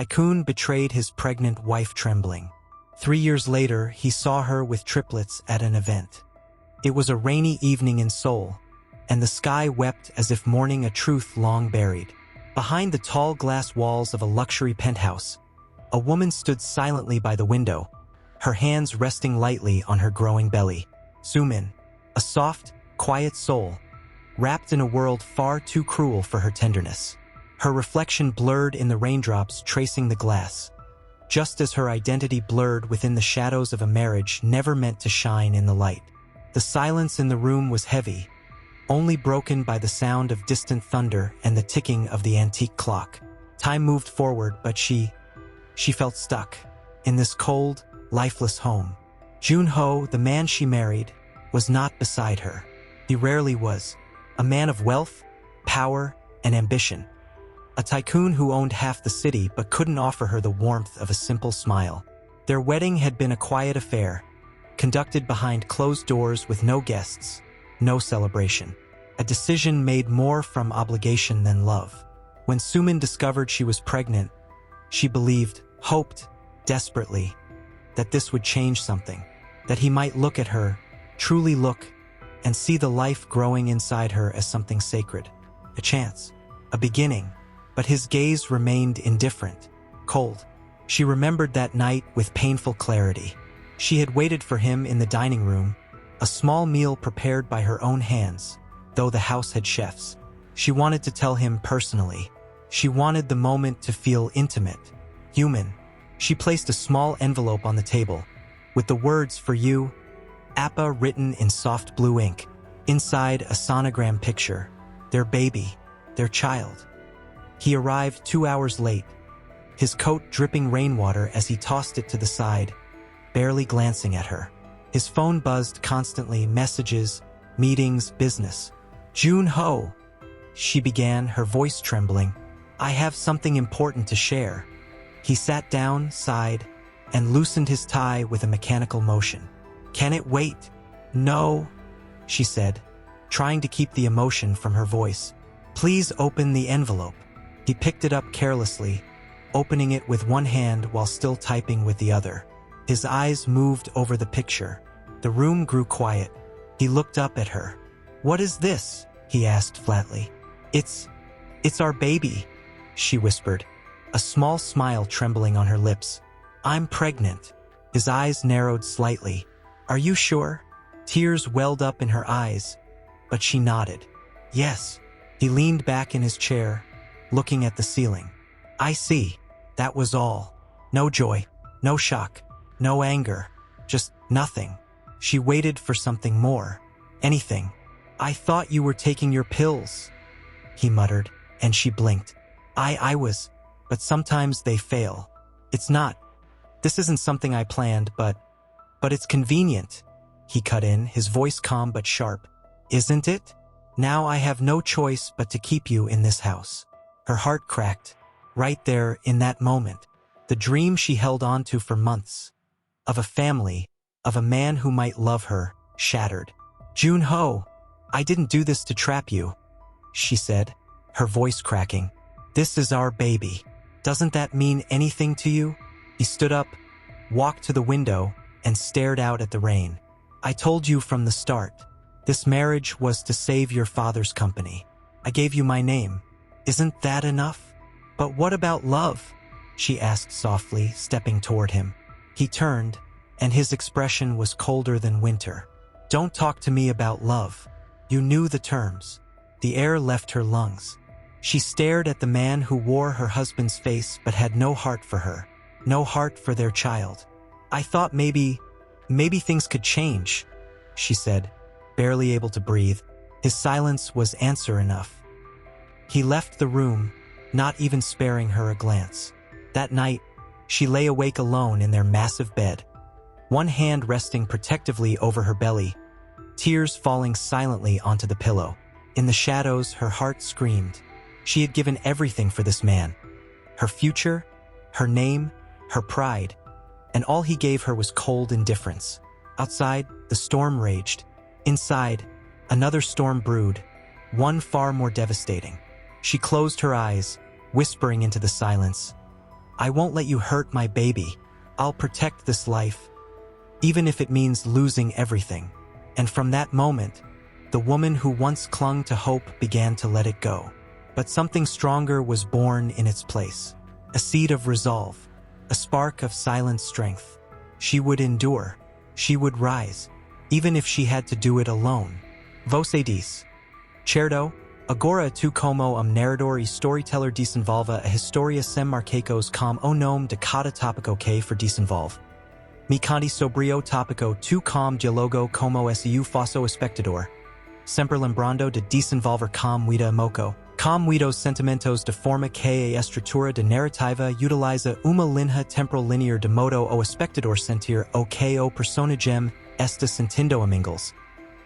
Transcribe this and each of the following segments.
Tycoon betrayed his pregnant wife Trembling. 3 years later, he saw her with triplets at an event. It was a rainy evening in Seoul, and the sky wept as if mourning a truth long buried. Behind the tall glass walls of a luxury penthouse, a woman stood silently by the window, her hands resting lightly on her growing belly. Sumin, a soft, quiet soul, wrapped in a world far too cruel for her tenderness. Her reflection blurred in the raindrops tracing the glass, just as her identity blurred within the shadows of a marriage never meant to shine in the light. The silence in the room was heavy, only broken by the sound of distant thunder and the ticking of the antique clock. Time moved forward, but she felt stuck in this cold, lifeless home. Jun-ho, the man she married, was not beside her. He rarely was. A man of wealth, power, and ambition. A tycoon who owned half the city but couldn't offer her the warmth of a simple smile. Their wedding had been a quiet affair, conducted behind closed doors with no guests, no celebration. A decision made more from obligation than love. When Sumin discovered she was pregnant, she believed, hoped, desperately, that this would change something, that he might look at her, truly look, and see the life growing inside her as something sacred. A chance, a beginning. But his gaze remained indifferent, cold. She remembered that night with painful clarity. She had waited for him in the dining room, a small meal prepared by her own hands, though the house had chefs. She wanted to tell him personally. She wanted the moment to feel intimate, human. She placed a small envelope on the table, with the words "For you," Appa written in soft blue ink. Inside, a sonogram picture, their baby, their child. He arrived 2 hours late, his coat dripping rainwater as he tossed it to the side, barely glancing at her. His phone buzzed constantly, messages, meetings, business. "Jun-ho," she began, her voice trembling. "I have something important to share." He sat down, sighed, and loosened his tie with a mechanical motion. "Can it wait?" "No," she said, trying to keep the emotion from her voice. "Please open the envelope." He picked it up carelessly, opening it with one hand while still typing with the other. His eyes moved over the picture. The room grew quiet. He looked up at her. "What is this?" he asked flatly. It's our baby," she whispered, a small smile trembling on her lips. "I'm pregnant." His eyes narrowed slightly. "Are you sure?" Tears welled up in her eyes, but she nodded. "Yes." He leaned back in his chair, looking at the ceiling. "I see." That was all. No joy, no shock, no anger, just nothing. She waited for something more. Anything. "I thought you were taking your pills," he muttered, and she blinked. I was, but sometimes they fail. This isn't something I planned, but it's convenient." He cut in, his voice calm but sharp. "Isn't it? Now I have no choice but to keep you in this house." Her heart cracked, right there in that moment. The dream she held on to for months, of a family, of a man who might love her, shattered. "Jun-ho, I didn't do this to trap you," she said, her voice cracking. "This is our baby. Doesn't that mean anything to you?" He stood up, walked to the window, and stared out at the rain. "I told you from the start. This marriage was to save your father's company. I gave you my name. Isn't that enough?" "But what about love?" she asked softly, stepping toward him. He turned, and his expression was colder than winter. "Don't talk to me about love. You knew the terms." The air left her lungs. She stared at the man who wore her husband's face but had no heart for her, no heart for their child. "I thought maybe things could change," she said, barely able to breathe. His silence was answer enough. He left the room, not even sparing her a glance. That night, she lay awake alone in their massive bed, one hand resting protectively over her belly, tears falling silently onto the pillow. In the shadows, her heart screamed. She had given everything for this man. Her future, her name, her pride, and all he gave her was cold indifference. Outside, the storm raged. Inside, another storm brewed, one far more devastating. She closed her eyes, whispering into the silence, I won't let you hurt my baby. I'll protect this life, even if it means losing everything. And from that moment, the woman who once clung to hope began to let it go. But something stronger was born in its place. A seed of resolve, a spark of silent strength. She would endure. She would rise, even if she had to do it alone. Você diz. Certo, agora tu como narrador e storyteller desenvolva a história sem marcos com o nome de cada tópico que for desenvolve. Me conte sobre o tópico tu com dialogo como su faço espectador. Sempre lembrando de desenvolver com muita moco. Com muitos sentimentos de forma que a estrutura de narrativa utiliza uma linha temporal linear de modo o espectador sentir o que o personagem está sentindo amigos.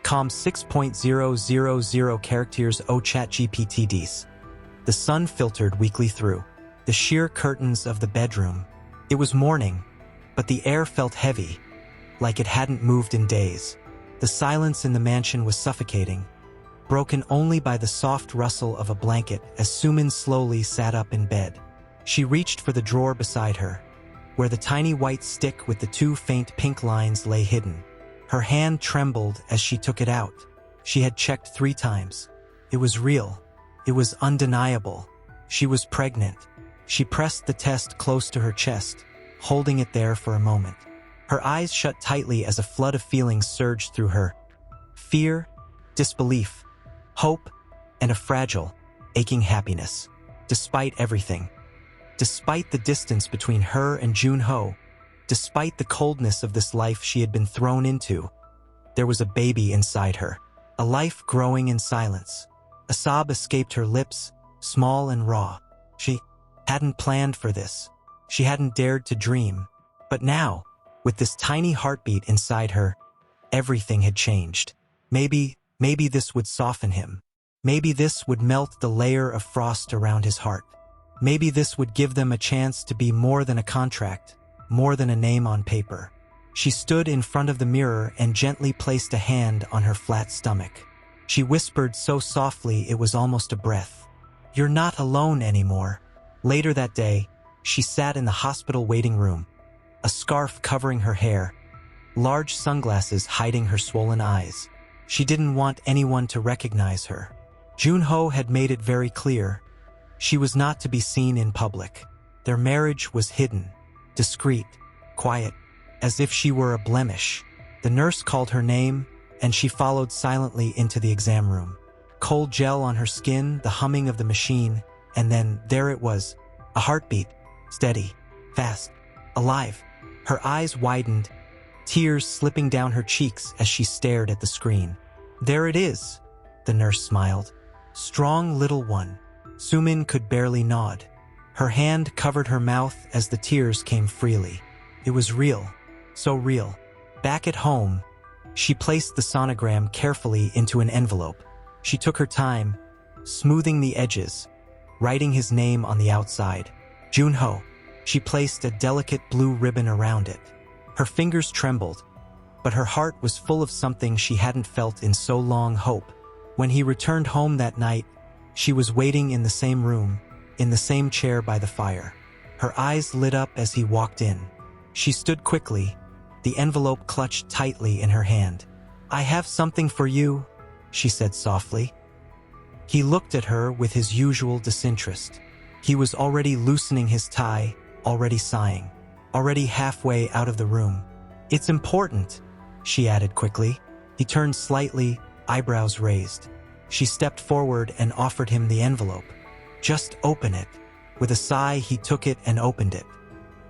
Com 6.000 characters o ChatGPT diz. The sun filtered weakly through the sheer curtains of the bedroom. It was morning, but the air felt heavy, like it hadn't moved in days. The silence in the mansion was suffocating, broken only by the soft rustle of a blanket as Suman slowly sat up in bed. She reached for the drawer beside her, where the tiny white stick with the two faint pink lines lay hidden. Her hand trembled as she took it out. She had checked 3 times. It was real. It was undeniable. She was pregnant. She pressed the test close to her chest, holding it there for a moment. Her eyes shut tightly as a flood of feelings surged through her. Fear, disbelief, hope, and a fragile, aching happiness. Despite everything. Despite the distance between her and Junho, despite the coldness of this life she had been thrown into, there was a baby inside her. A life growing in silence. A sob escaped her lips, small and raw. She hadn't planned for this. She hadn't dared to dream. But now, with this tiny heartbeat inside her, everything had changed. Maybe this would soften him. Maybe this would melt the layer of frost around his heart. Maybe this would give them a chance to be more than a contract, more than a name on paper. She stood in front of the mirror and gently placed a hand on her flat stomach. She whispered so softly it was almost a breath. "You're not alone anymore." Later that day, she sat in the hospital waiting room, a scarf covering her hair, large sunglasses hiding her swollen eyes. She didn't want anyone to recognize her. Junho had made it very clear. She was not to be seen in public. Their marriage was hidden, discreet, quiet, as if she were a blemish. The nurse called her name, and she followed silently into the exam room. Cold gel on her skin, the humming of the machine, and then there it was, a heartbeat, steady, fast, alive. Her eyes widened, tears slipping down her cheeks as she stared at the screen. "There it is," the nurse smiled. "Strong little one." Sumin could barely nod. Her hand covered her mouth as the tears came freely. It was real, so real. Back at home, she placed the sonogram carefully into an envelope. She took her time, smoothing the edges, writing his name on the outside. Junho. She placed a delicate blue ribbon around it. Her fingers trembled, but her heart was full of something she hadn't felt in so long: hope. When he returned home that night, she was waiting in the same room, in the same chair by the fire. Her eyes lit up as he walked in. She stood quickly, the envelope clutched tightly in her hand. "I have something for you," she said softly. He looked at her with his usual disinterest. He was already loosening his tie, already sighing, already halfway out of the room. "It's important," she added quickly. He turned slightly, eyebrows raised. She stepped forward and offered him the envelope. "Just open it." With a sigh, he took it and opened it.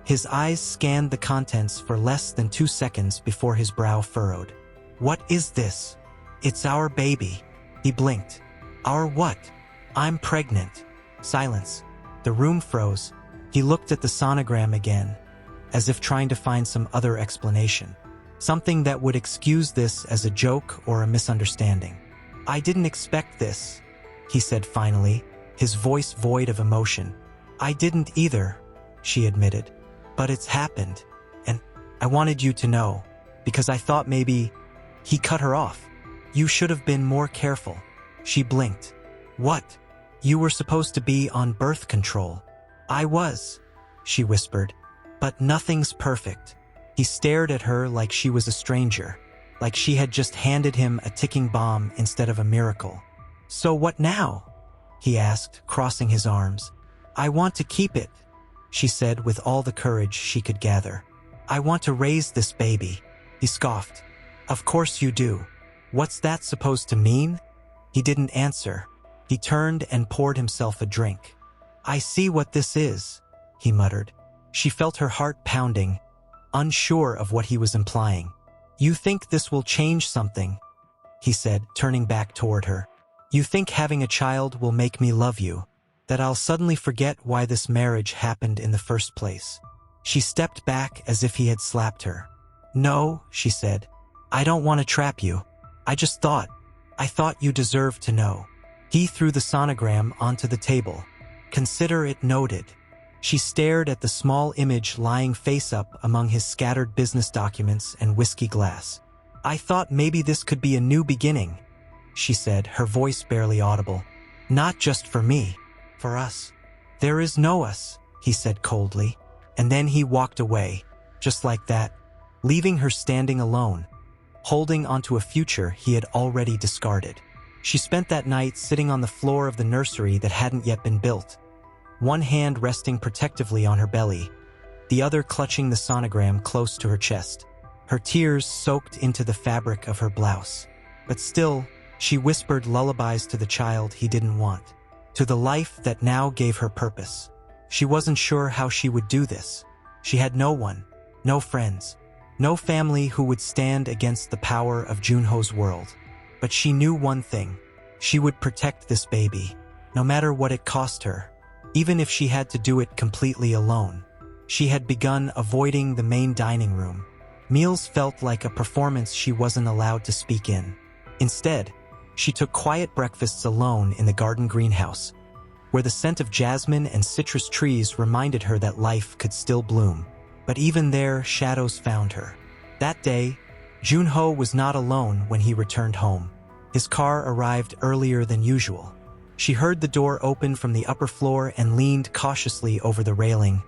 His eyes scanned the contents for less than 2 seconds before his brow furrowed. "What is this?" "It's our baby." He blinked. "Our what?" "I'm pregnant." Silence. The room froze. He looked at the sonogram again, as if trying to find some other explanation. Something that would excuse this as a joke or a misunderstanding. "I didn't expect this," he said finally, his voice void of emotion. "I didn't either," she admitted. "But it's happened, and I wanted you to know, because I thought maybe—" He cut her off. "You should have been more careful." She blinked. "What? You were supposed to be on birth control." "I was. she whispered. But nothing's perfect. He stared at her like she was a stranger, like she had just handed him a ticking bomb instead of a miracle. So what now? He asked, crossing his arms. I want to keep it, she said with all the courage she could gather. I want to raise this baby. He scoffed. Of course you do. What's that supposed to mean? He didn't answer. He turned and poured himself a drink. I see what this is, he muttered. She felt her heart pounding, unsure of what he was implying. You think this will change something, he said, turning back toward her. You think having a child will make me love you, that I'll suddenly forget why this marriage happened in the first place. She stepped back as if he had slapped her. No, she said. I don't want to trap you. I thought you deserved to know. He threw the sonogram onto the table. Consider it noted. She stared at the small image lying face up among his scattered business documents and whiskey glass. I thought maybe this could be a new beginning, she said, her voice barely audible. Not just for me, for us. There is no us, he said coldly, and then he walked away, just like that, leaving her standing alone, holding onto a future he had already discarded. She spent that night sitting on the floor of the nursery that hadn't yet been built, one hand resting protectively on her belly, the other clutching the sonogram close to her chest. Her tears soaked into the fabric of her blouse. But still, she whispered lullabies to the child he didn't want, to the life that now gave her purpose. She wasn't sure how she would do this. She had no one, no friends, no family who would stand against the power of Junho's world. But she knew one thing. She would protect this baby, no matter what it cost her, even if she had to do it completely alone. She had begun avoiding the main dining room. Meals felt like a performance she wasn't allowed to speak in. Instead, she took quiet breakfasts alone in the garden greenhouse, where the scent of jasmine and citrus trees reminded her that life could still bloom. But even there, shadows found her. That day, Junho was not alone when he returned home. His car arrived earlier than usual. She heard the door open from the upper floor and leaned cautiously over the railing,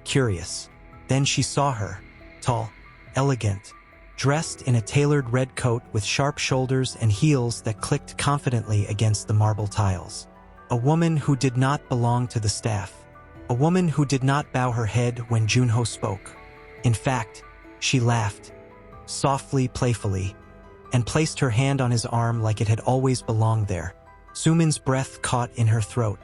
curious. Then she saw her, tall, elegant, dressed in a tailored red coat with sharp shoulders and heels that clicked confidently against the marble tiles. A woman who did not belong to the staff. A woman who did not bow her head when Junho spoke. In fact, she laughed, softly, playfully, and placed her hand on his arm like it had always belonged there. Sumin's breath caught in her throat.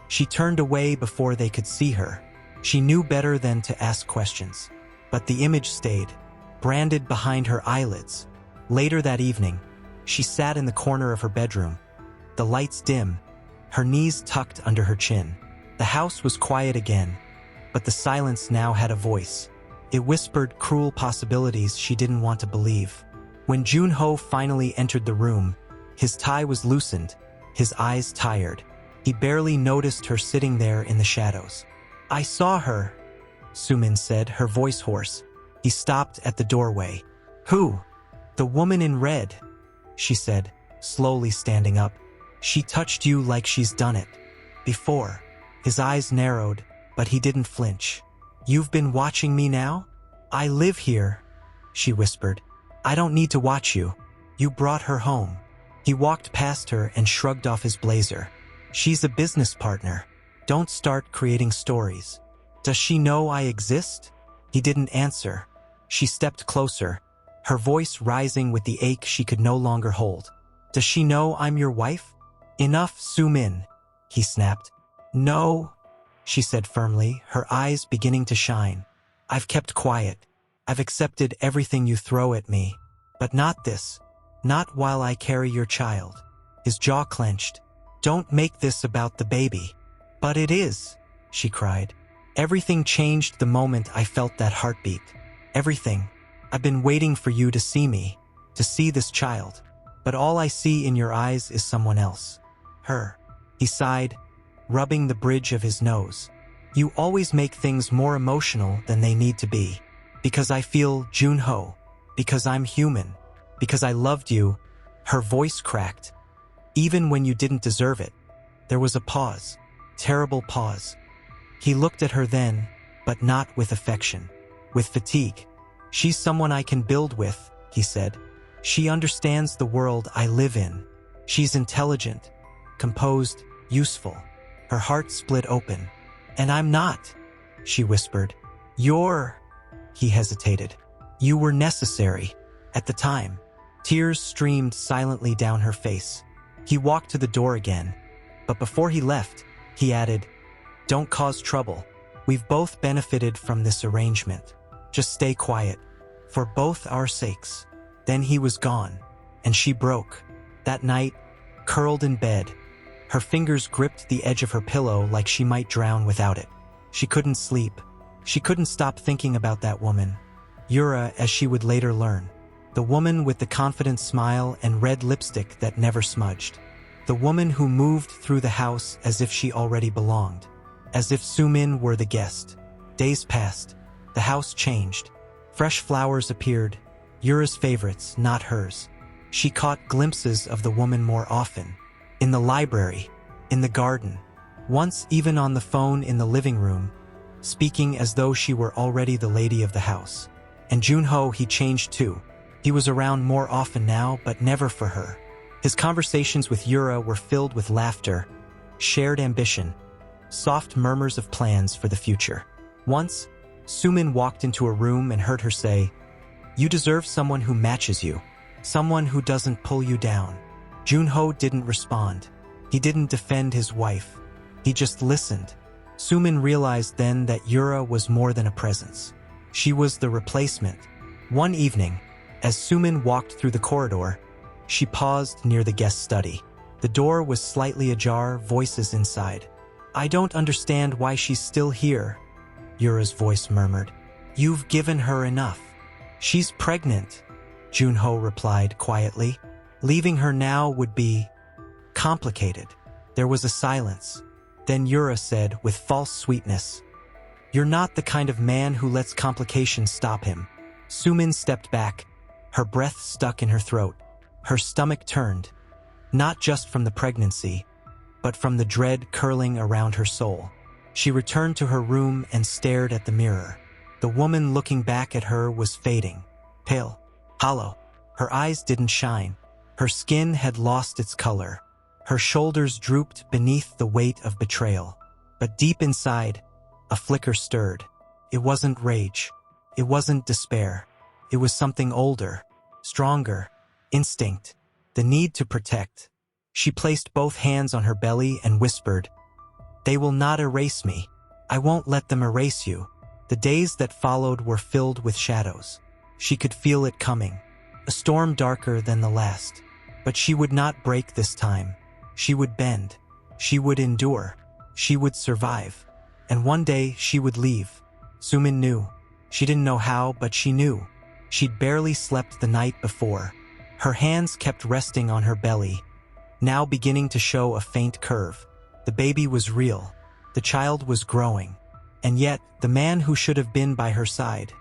She turned away before they could see her. She knew better than to ask questions. But the image stayed, branded behind her eyelids. Later that evening, she sat in the corner of her bedroom, the lights dim, her knees tucked under her chin. The house was quiet again, but the silence now had a voice. It whispered cruel possibilities she didn't want to believe. When Junho finally entered the room, his tie was loosened, his eyes tired. He barely noticed her sitting there in the shadows. I saw her, Sumin said, her voice hoarse. He stopped at the doorway. Who? The woman in red, she said, slowly standing up. She touched you like she's done it before. His eyes narrowed, but he didn't flinch. You've been watching me now? I live here, she whispered. I don't need to watch you. You brought her home. He walked past her and shrugged off his blazer. She's a business partner. Don't start creating stories. Does she know I exist? He didn't answer. She stepped closer, her voice rising with the ache she could no longer hold. Does she know I'm your wife? Enough, Sumin, he snapped. No, she said firmly, her eyes beginning to shine. I've kept quiet. I've accepted everything you throw at me. But not this. Not while I carry your child. His jaw clenched. Don't make this about the baby. But it is, she cried. Everything changed the moment I felt that heartbeat. Everything. I've been waiting for you to see me, to see this child. But all I see in your eyes is someone else. Her. He sighed, rubbing the bridge of his nose. You always make things more emotional than they need to be. Because I feel Junho. Because I'm human. Because I loved you. Her voice cracked. Even when you didn't deserve it. There was a pause. Terrible pause. He looked at her then, but not with affection. With fatigue. She's someone I can build with, he said. She understands the world I live in. She's intelligent, composed, useful. Her heart split open. And I'm not, she whispered. He hesitated. You were necessary. At the time. Tears streamed silently down her face. He walked to the door again. But before he left, he added, Don't cause trouble. We've both benefited from this arrangement. Just stay quiet. For both our sakes. Then he was gone. And she broke. That night, curled in bed. Her fingers gripped the edge of her pillow like she might drown without it. She couldn't sleep. She couldn't stop thinking about that woman. Yura, as she would later learn. The woman with the confident smile and red lipstick that never smudged. The woman who moved through the house as if she already belonged. As if Sumin were the guest. Days passed. The house changed. Fresh flowers appeared. Yura's favorites, not hers. She caught glimpses of the woman more often. In the library. In the garden. Once even on the phone in the living room. Speaking as though she were already the lady of the house. And Junho, he changed too. He was around more often now, but never for her. His conversations with Yura were filled with laughter, shared ambition, soft murmurs of plans for the future. Once, Sumin walked into a room and heard her say, You deserve someone who matches you, someone who doesn't pull you down. Junho didn't respond. He didn't defend his wife. He just listened. Sumin realized then that Yura was more than a presence. She was the replacement. One evening, as Sumin walked through the corridor, she paused near the guest study. The door was slightly ajar, voices inside. I don't understand why she's still here, Yura's voice murmured. You've given her enough. She's pregnant, Junho replied quietly. Leaving her now would be complicated. There was a silence. Then Yura said with false sweetness, You're not the kind of man who lets complications stop him. Sumin stepped back, her breath stuck in her throat. Her stomach turned, not just from the pregnancy, but from the dread curling around her soul. She returned to her room and stared at the mirror. The woman looking back at her was fading, pale, hollow. Her eyes didn't shine. Her skin had lost its color. Her shoulders drooped beneath the weight of betrayal. But deep inside, a flicker stirred. It wasn't rage. It wasn't despair. It was something older, stronger, instinct, the need to protect. She placed both hands on her belly and whispered, They will not erase me. I won't let them erase you. The days that followed were filled with shadows. She could feel it coming, a storm darker than the last. But she would not break this time. She would bend. She would endure. She would survive. And one day she would leave. Sumin knew. She didn't know how, but she knew. She'd barely slept the night before. Her hands kept resting on her belly, now beginning to show a faint curve. The baby was real. The child was growing. And yet, the man who should have been by her side,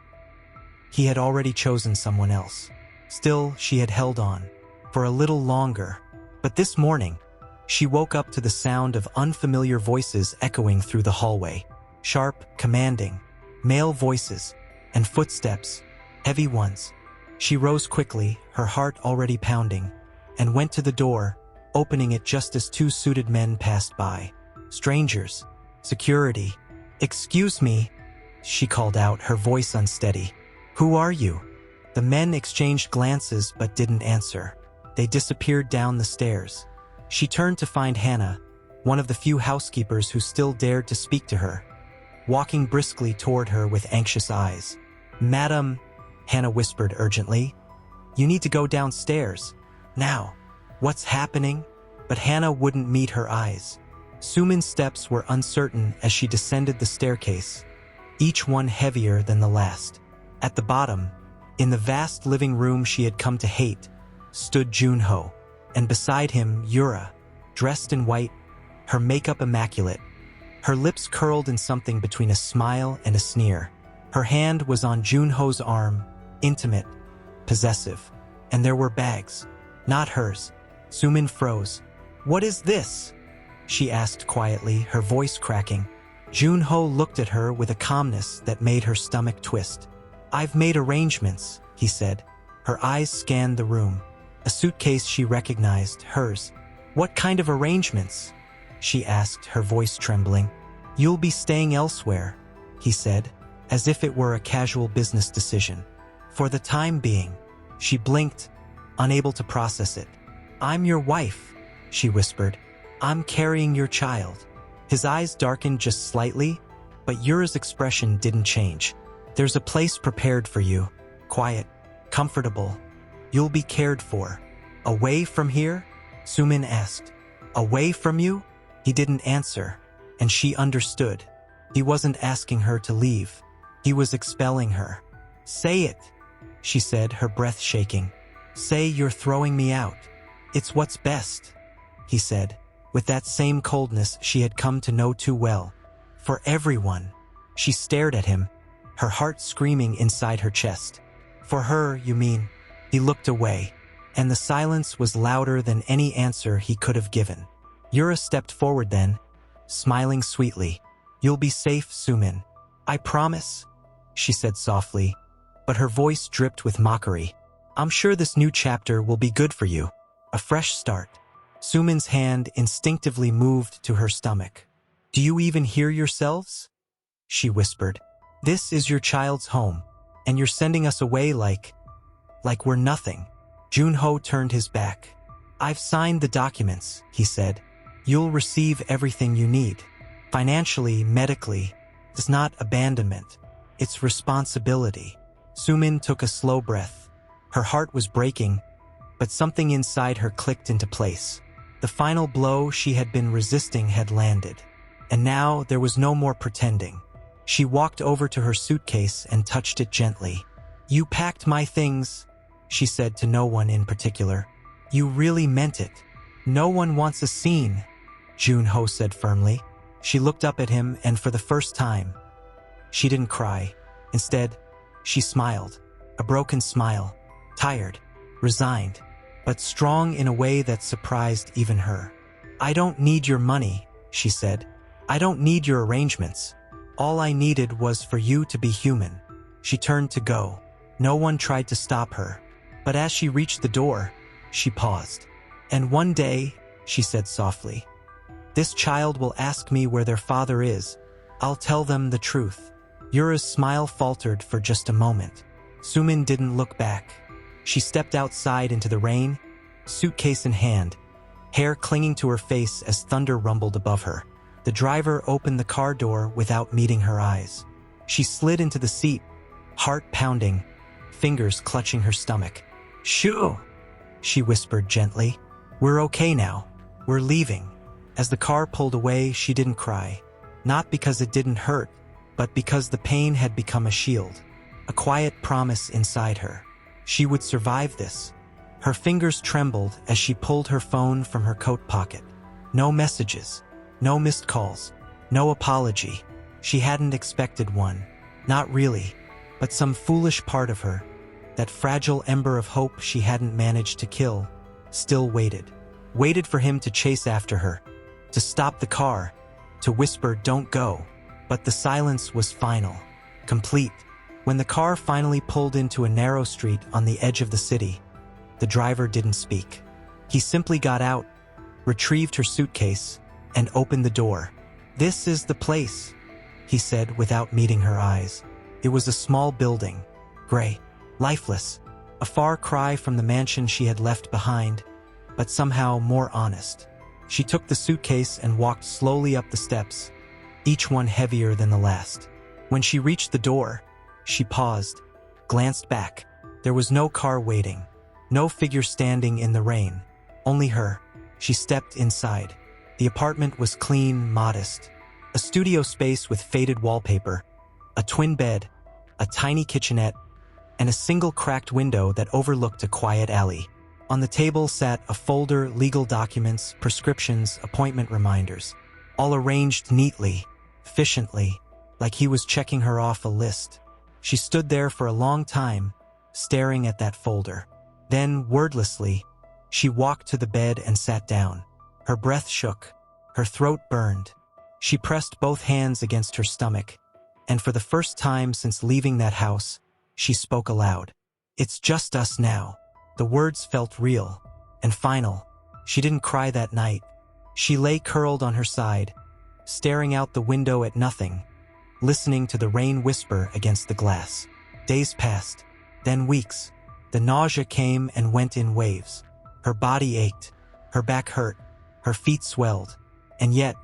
he had already chosen someone else. Still, she had held on. For a little longer. But this morning, she woke up to the sound of unfamiliar voices echoing through the hallway. Sharp, commanding, male voices, and footsteps, heavy ones. She rose quickly, her heart already pounding, and went to the door, opening it just as two suited men passed by. Strangers. Security. Excuse me, she called out, her voice unsteady. Who are you? The men exchanged glances but didn't answer. They disappeared down the stairs. She turned to find Hannah, one of the few housekeepers who still dared to speak to her, walking briskly toward her with anxious eyes. Madam, Hannah whispered urgently, you need to go downstairs. Now. What's happening? But Hannah wouldn't meet her eyes. Sumin's steps were uncertain as she descended the staircase, each one heavier than the last. At the bottom, in the vast living room she had come to hate, stood Junho, and beside him Yura, dressed in white, her makeup immaculate, her lips curled in something between a smile and a sneer. Her hand was on Junho's arm, intimate, possessive, and there were bags, not hers. Sumin froze. What is this? She asked quietly, her voice cracking. Junho looked at her with a calmness that made her stomach twist. "I've made arrangements," he said. Her eyes scanned the room. A suitcase she recognized, hers. "What kind of arrangements?" she asked, her voice trembling. "You'll be staying elsewhere," he said, as if it were a casual business decision. "For the time being." She blinked, unable to process it. "I'm your wife," she whispered. "I'm carrying your child." His eyes darkened just slightly, but Yura's expression didn't change. "There's a place prepared for you. Quiet, comfortable. You'll be cared for." "Away from here?" Sumin asked. "Away from you?" He didn't answer, and she understood. He wasn't asking her to leave. He was expelling her. "Say it," she said, her breath shaking. "Say you're throwing me out." "It's what's best," he said, with that same coldness she had come to know too well. "For everyone." She stared at him, her heart screaming inside her chest. "For her, you mean?" He looked away, and the silence was louder than any answer he could have given. Yura stepped forward then, smiling sweetly. "You'll be safe, Sumin. I promise," she said softly, but her voice dripped with mockery. "I'm sure this new chapter will be good for you. A fresh start." Sumin's hand instinctively moved to her stomach. "Do you even hear yourselves?" she whispered. "This is your child's home, and you're sending us away like we're nothing." Junho turned his back. "I've signed the documents," he said. "You'll receive everything you need. Financially, medically. It's not abandonment. It's responsibility." Sumin took a slow breath. Her heart was breaking, but something inside her clicked into place. The final blow she had been resisting had landed, and now there was no more pretending. She walked over to her suitcase and touched it gently. "You packed my things," she said to no one in particular. "You really meant it." "No one wants a scene," Junho said firmly. She looked up at him, and for the first time, she didn't cry. Instead, she smiled, a broken smile, tired, resigned, but strong in a way that surprised even her. "I don't need your money," she said. "I don't need your arrangements. All I needed was for you to be human." She turned to go. No one tried to stop her, but as she reached the door, she paused. "And one day," she said softly, "this child will ask me where their father is. I'll tell them the truth." Yura's smile faltered for just a moment. Sumin didn't look back. She stepped outside into the rain, suitcase in hand, hair clinging to her face as thunder rumbled above her. The driver opened the car door without meeting her eyes. She slid into the seat, heart pounding, fingers clutching her stomach. "Shoo!" she whispered gently. "We're okay now. We're leaving." As the car pulled away, she didn't cry. Not because it didn't hurt, but because the pain had become a shield, a quiet promise inside her. She would survive this. Her fingers trembled as she pulled her phone from her coat pocket. No messages, no missed calls, no apology. She hadn't expected one. Not really, but some foolish part of her, that fragile ember of hope she hadn't managed to kill, still waited. Waited for him to chase after her, to stop the car, to whisper, "Don't go." But the silence was final, complete. When the car finally pulled into a narrow street on the edge of the city, the driver didn't speak. He simply got out, retrieved her suitcase, and opened the door. "This is the place," he said without meeting her eyes. It was a small building, gray, lifeless, a far cry from the mansion she had left behind, but somehow more honest. She took the suitcase and walked slowly up the steps, each one heavier than the last. When she reached the door, she paused, glanced back. There was no car waiting, no figure standing in the rain, only her. She stepped inside. The apartment was clean, modest. A studio space with faded wallpaper, a twin bed, a tiny kitchenette, and a single cracked window that overlooked a quiet alley. On the table sat a folder, legal documents, prescriptions, appointment reminders, all arranged neatly, efficiently, like he was checking her off a list. She stood there for a long time, staring at that folder. Then, wordlessly, she walked to the bed and sat down. Her breath shook, her throat burned, She pressed both hands against her stomach, and for the first time since leaving that house, she spoke aloud. "It's just us now." The words felt real and final. She didn't cry that night. She lay curled on her side, staring out the window at nothing, listening to the rain whisper against the glass. Days passed, then weeks. The nausea came and went in waves. Her body ached, her back hurt, her feet swelled, and yet,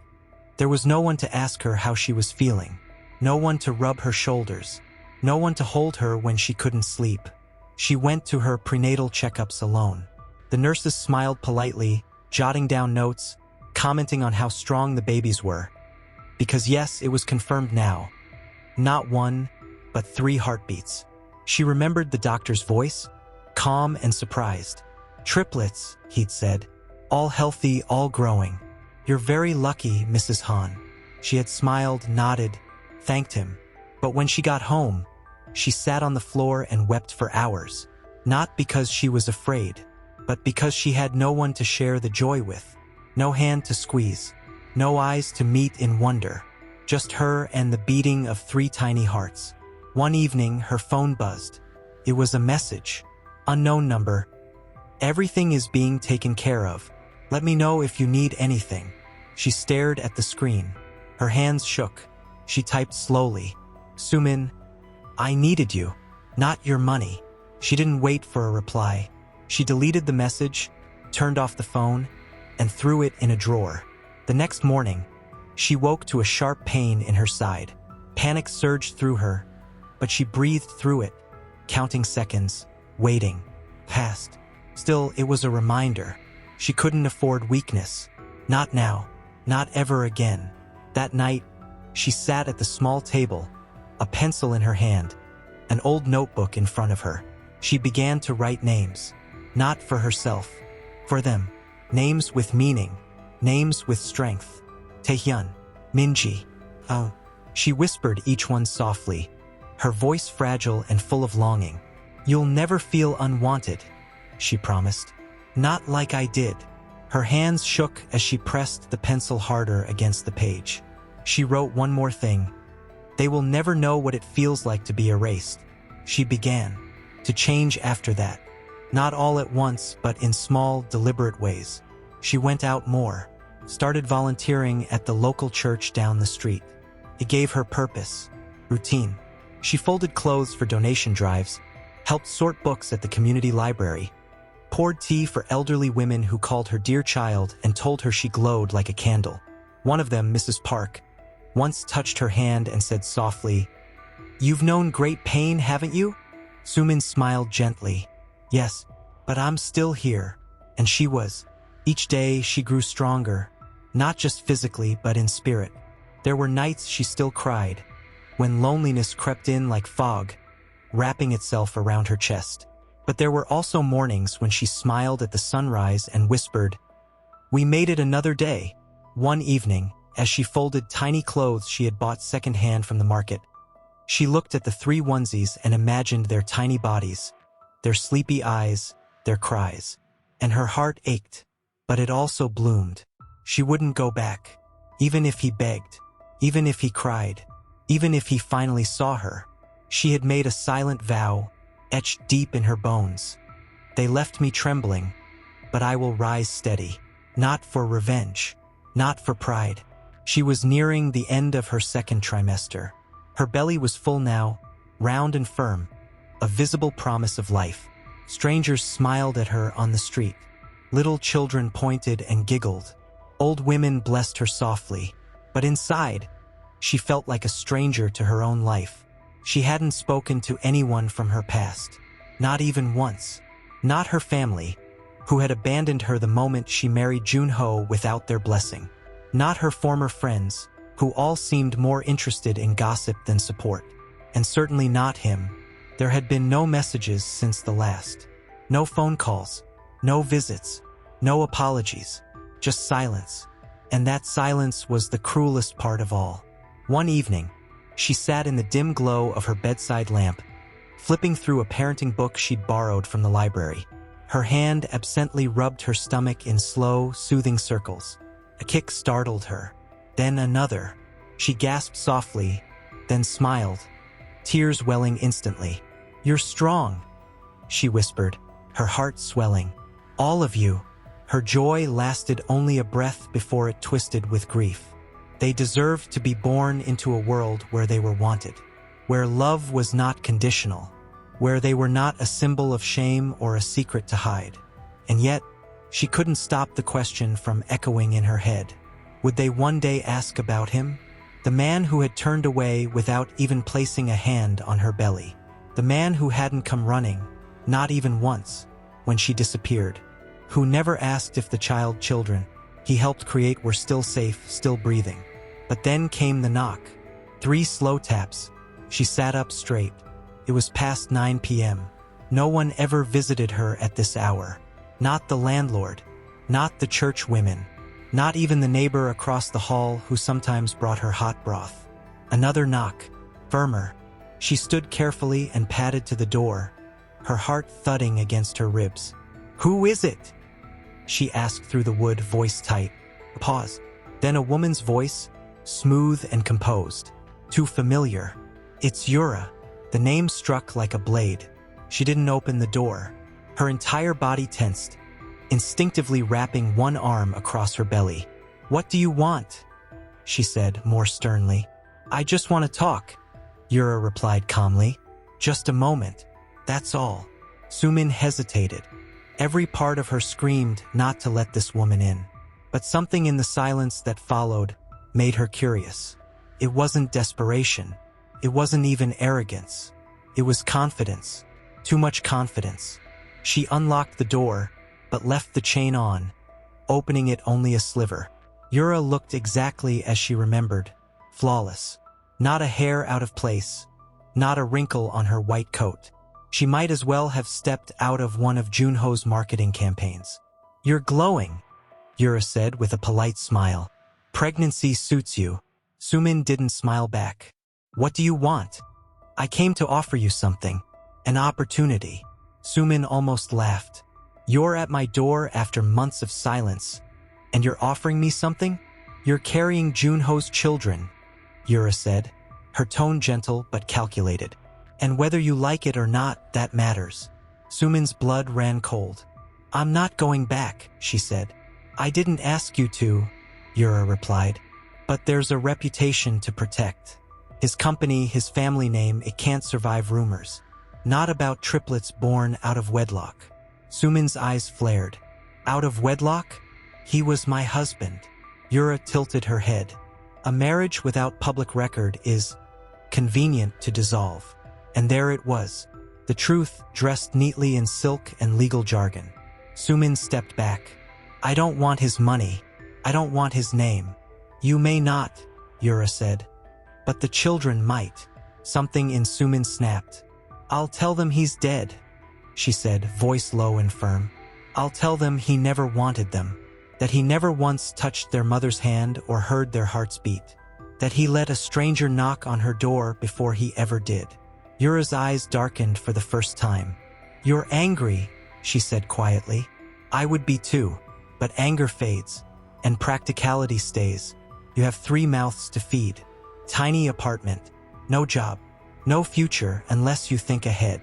there was no one to ask her how she was feeling, no one to rub her shoulders, no one to hold her when she couldn't sleep. She went to her prenatal checkups alone. The nurses smiled politely, jotting down notes, commenting on how strong the babies were. Because yes, it was confirmed now. Not one, but 3 heartbeats. She remembered the doctor's voice, calm and surprised. "Triplets," he'd said. "All healthy, all growing. You're very lucky, Mrs. Hahn." She had smiled, nodded, thanked him. But when she got home, she sat on the floor and wept for hours. Not because she was afraid, but because she had no one to share the joy with. No hand to squeeze, no eyes to meet in wonder. Just her and the beating of 3 tiny hearts. One evening, her phone buzzed. It was a message. "Unknown number. Everything is being taken care of. Let me know if you need anything." She stared at the screen. Her hands shook. She typed slowly. "Sumin, I needed you, not your money." She didn't wait for a reply. She deleted the message, turned off the phone, and threw it in a drawer. The next morning, she woke to a sharp pain in her side. Panic surged through her, but she breathed through it, counting seconds, waiting. Passed. Still, it was a reminder. She couldn't afford weakness. Not now. Not ever again. That night, she sat at the small table, a pencil in her hand, an old notebook in front of her. She began to write names. Not for herself. For them. Names with meaning. Names with strength. Taehyun. Minji. Oh. She whispered each one softly, her voice fragile and full of longing. "You'll never feel unwanted," she promised. "Not like I did." Her hands shook as she pressed the pencil harder against the page. She wrote one more thing. "They will never know what it feels like to be erased." She began to change after that. Not all at once, but in small, deliberate ways. She went out more, started volunteering at the local church down the street. It gave her purpose, routine. She folded clothes for donation drives, helped sort books at the community library, poured tea for elderly women who called her dear child and told her she glowed like a candle. One of them, Mrs. Park, once touched her hand and said softly, "You've known great pain, haven't you?" Sumin smiled gently. "Yes, but I'm still here." And she was. Each day she grew stronger, not just physically but in spirit. There were nights she still cried, when loneliness crept in like fog, wrapping itself around her chest. But there were also mornings when she smiled at the sunrise and whispered, "We made it another day." One evening, as she folded tiny clothes she had bought secondhand from the market, she looked at the 3 onesies and imagined their tiny bodies, their sleepy eyes, their cries. And her heart ached, but it also bloomed. She wouldn't go back, even if he begged, even if he cried, even if he finally saw her. She had made a silent vow, etched deep in her bones. "They left me trembling, but I will rise steady." Not for revenge, not for pride. She was nearing the end of her 2nd trimester. Her belly was full now, round and firm, a visible promise of life. Strangers smiled at her on the street. Little children pointed and giggled. Old women blessed her softly. But inside, she felt like a stranger to her own life. She hadn't spoken to anyone from her past. Not even once. Not her family, who had abandoned her the moment she married Junho without their blessing. Not her former friends, who all seemed more interested in gossip than support. And certainly not him. There had been no messages since the last. No phone calls. No visits. No apologies. Just silence. And that silence was the cruelest part of all. One evening, she sat in the dim glow of her bedside lamp, flipping through a parenting book she'd borrowed from the library. Her hand absently rubbed her stomach in slow, soothing circles. A kick startled her. Then another. She gasped softly, then smiled, tears welling instantly. "You're strong," she whispered, her heart swelling. "All of you." Her joy lasted only a breath before it twisted with grief. They deserved to be born into a world where they were wanted, where love was not conditional, where they were not a symbol of shame or a secret to hide. And yet, she couldn't stop the question from echoing in her head. Would they one day ask about him? The man who had turned away without even placing a hand on her belly. The man who hadn't come running, not even once, when she disappeared. Who never asked if the children he helped create were still safe, still breathing. But then came the knock. 3 slow taps. She sat up straight. It was past 9 p.m. No one ever visited her at this hour. Not the landlord, not the church women, not even the neighbor across the hall who sometimes brought her hot broth. Another knock, firmer. She stood carefully and padded to the door, her heart thudding against her ribs. "Who is it?" she asked through the wood, voice tight. A pause. Then a woman's voice, smooth and composed. Too familiar. "It's Yura." The name struck like a blade. She didn't open the door. Her entire body tensed, instinctively wrapping one arm across her belly. "What do you want?" she said more sternly. "I just want to talk," Yura replied calmly. "Just a moment. That's all." Sumin hesitated. Every part of her screamed not to let this woman in. But something in the silence that followed made her curious. It wasn't desperation. It wasn't even arrogance. It was confidence. Too much confidence. She unlocked the door, but left the chain on, opening it only a sliver. Yura looked exactly as she remembered. Flawless. Not a hair out of place. Not a wrinkle on her white coat. She might as well have stepped out of one of Junho's marketing campaigns. "You're glowing," Yura said with a polite smile. "Pregnancy suits you." Sumin didn't smile back. "What do you want?" "I came to offer you something. An opportunity." Sumin almost laughed. "You're at my door after months of silence, and you're offering me something? You're carrying Junho's children," Yura said, her tone gentle but calculated. "And whether you like it or not, that matters." Sumin's blood ran cold. "I'm not going back," she said. "I didn't ask you to," Yura replied. "But there's a reputation to protect. His company, his family name, it can't survive rumors. Not about triplets born out of wedlock." Sumin's eyes flared. "Out of wedlock? He was my husband." Yura tilted her head. "A marriage without public record is convenient to dissolve." And there it was, the truth dressed neatly in silk and legal jargon. Sumin stepped back. "I don't want his money. I don't want his name." "You may not," Yura said. "But the children might." Something in Sumin snapped. "I'll tell them he's dead," she said, voice low and firm. "I'll tell them he never wanted them, that he never once touched their mother's hand or heard their hearts beat, that he let a stranger knock on her door before he ever did." Yura's eyes darkened for the first time. "You're angry," she said quietly. "I would be too, but anger fades, and practicality stays. You have 3 mouths to feed. Tiny apartment, no job, no future unless you think ahead."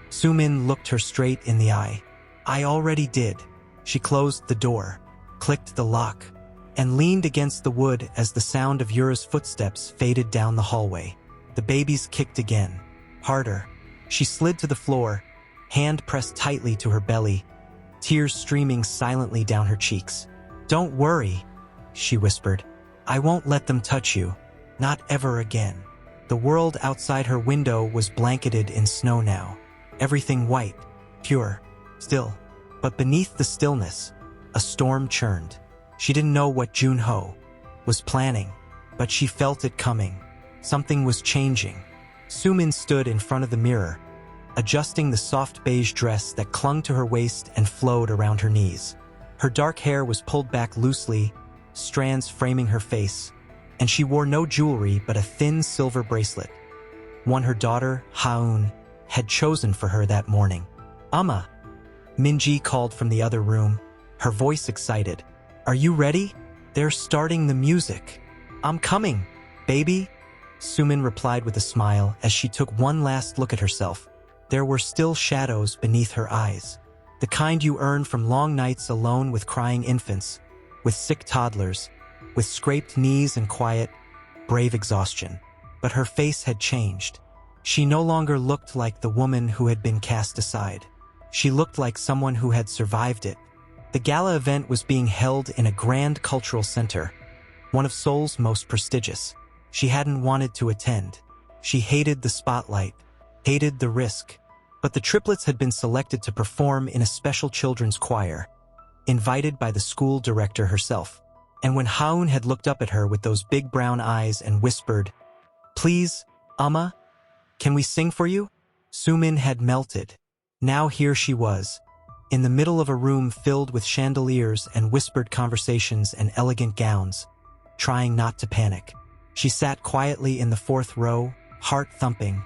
Sumin looked her straight in the eye. "I already did." She closed the door, clicked the lock, and leaned against the wood as the sound of Yura's footsteps faded down the hallway. The babies kicked again. Harder. She slid to the floor, hand pressed tightly to her belly, tears streaming silently down her cheeks. "Don't worry," she whispered. "I won't let them touch you. Not ever again." The world outside her window was blanketed in snow now. Everything white, pure, still. But beneath the stillness, a storm churned. She didn't know what Junho was planning, but she felt it coming. Something was changing. Sumin stood in front of the mirror, adjusting the soft beige dress that clung to her waist and flowed around her knees. Her dark hair was pulled back loosely, strands framing her face, and she wore no jewelry but a thin silver bracelet, one her daughter, Haun, had chosen for her that morning. "Amma," Minji called from the other room, her voice excited. "Are you ready? They're starting the music." I'm coming, baby, Sumin replied with a smile as she took one last look at herself. There were still shadows beneath her eyes. The kind you earn from long nights alone with crying infants, with sick toddlers, with scraped knees and quiet, brave exhaustion. But her face had changed. She no longer looked like the woman who had been cast aside. She looked like someone who had survived it. The gala event was being held in a grand cultural center, one of Seoul's most prestigious. She hadn't wanted to attend. She hated the spotlight, hated the risk. But the triplets had been selected to perform in a special children's choir, invited by the school director herself. And when Haun had looked up at her with those big brown eyes and whispered, "Please, Amma, can we sing for you?" Sumin had melted. Now here she was, in the middle of a room filled with chandeliers and whispered conversations and elegant gowns, trying not to panic. She sat quietly in the fourth row, heart thumping,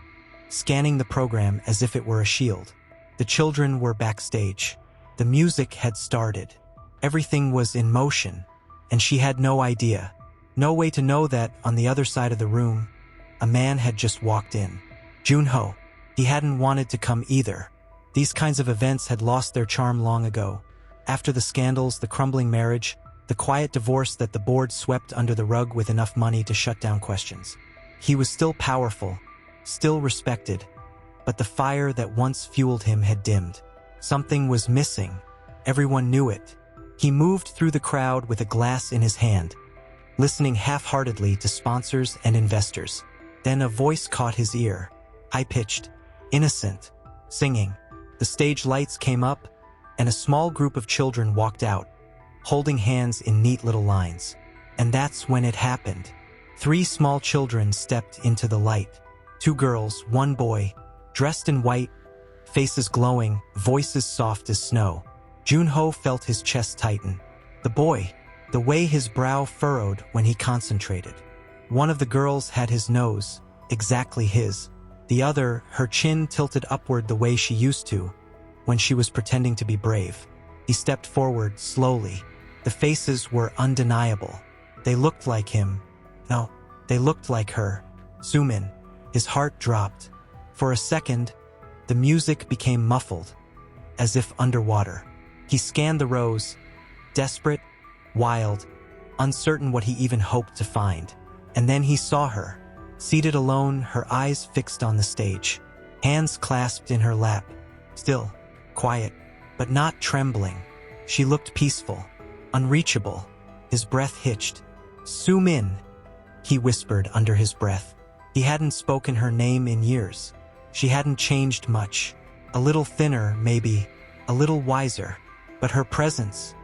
scanning the program as if it were a shield. The children were backstage. The music had started. Everything was in motion, and she had no idea, no way to know that on the other side of the room, a man had just walked in. Junho. He hadn't wanted to come either. These kinds of events had lost their charm long ago. After the scandals, the crumbling marriage, the quiet divorce that the board swept under the rug with enough money to shut down questions. He was still powerful, still respected, but the fire that once fueled him had dimmed. Something was missing. Everyone knew it. He moved through the crowd with a glass in his hand, listening half-heartedly to sponsors and investors. Then a voice caught his ear, high-pitched, innocent, singing. The stage lights came up, and a small group of children walked out, holding hands in neat little lines. And that's when it happened. 3 small children stepped into the light. 2 girls, 1 boy, dressed in white, faces glowing, voices soft as snow. Junho felt his chest tighten. The boy, the way his brow furrowed when he concentrated. One of the girls had his nose, exactly his. The other, her chin tilted upward the way she used to, when she was pretending to be brave. He stepped forward, slowly. The faces were undeniable. They looked like him. No, they looked like her. Sumin. His heart dropped. For a second, the music became muffled, as if underwater. He scanned the rows, desperate, wild, uncertain what he even hoped to find. And then he saw her, seated alone, her eyes fixed on the stage, hands clasped in her lap, still, quiet, but not trembling. She looked peaceful, unreachable. His breath hitched. "Sumin," he whispered under his breath. He hadn't spoken her name in years. She hadn't changed much. A little thinner, maybe, a little wiser. But her presence,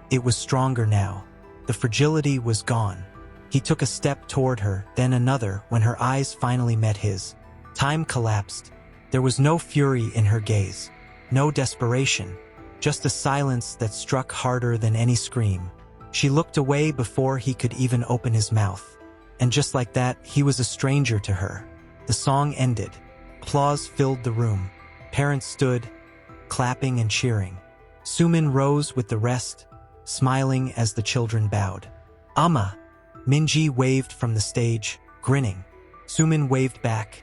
it was stronger now. The fragility was gone. He took a step toward her, then another, when her eyes finally met his. Time collapsed. There was no fury in her gaze, no desperation, just a silence that struck harder than any scream. She looked away before he could even open his mouth. And just like that, he was a stranger to her. The song ended. Applause filled the room. Parents stood, clapping and cheering. Sumin rose with the rest, smiling as the children bowed. "Amma!" Minji waved from the stage, grinning. Sumin waved back,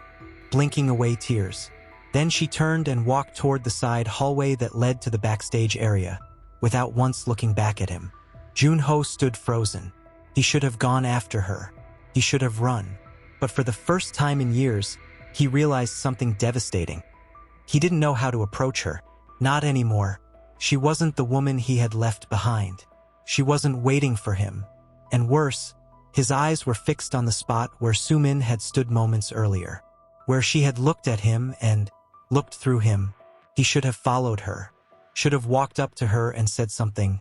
blinking away tears. Then she turned and walked toward the side hallway that led to the backstage area, without once looking back at him. Junho stood frozen. He should have gone after her. He should have run. But for the first time in years, he realized something devastating. He didn't know how to approach her. Not anymore. She wasn't the woman he had left behind. She wasn't waiting for him. And worse, his eyes were fixed on the spot where Sumin had stood moments earlier, where she had looked at him and looked through him. He should have followed her, should have walked up to her and said something,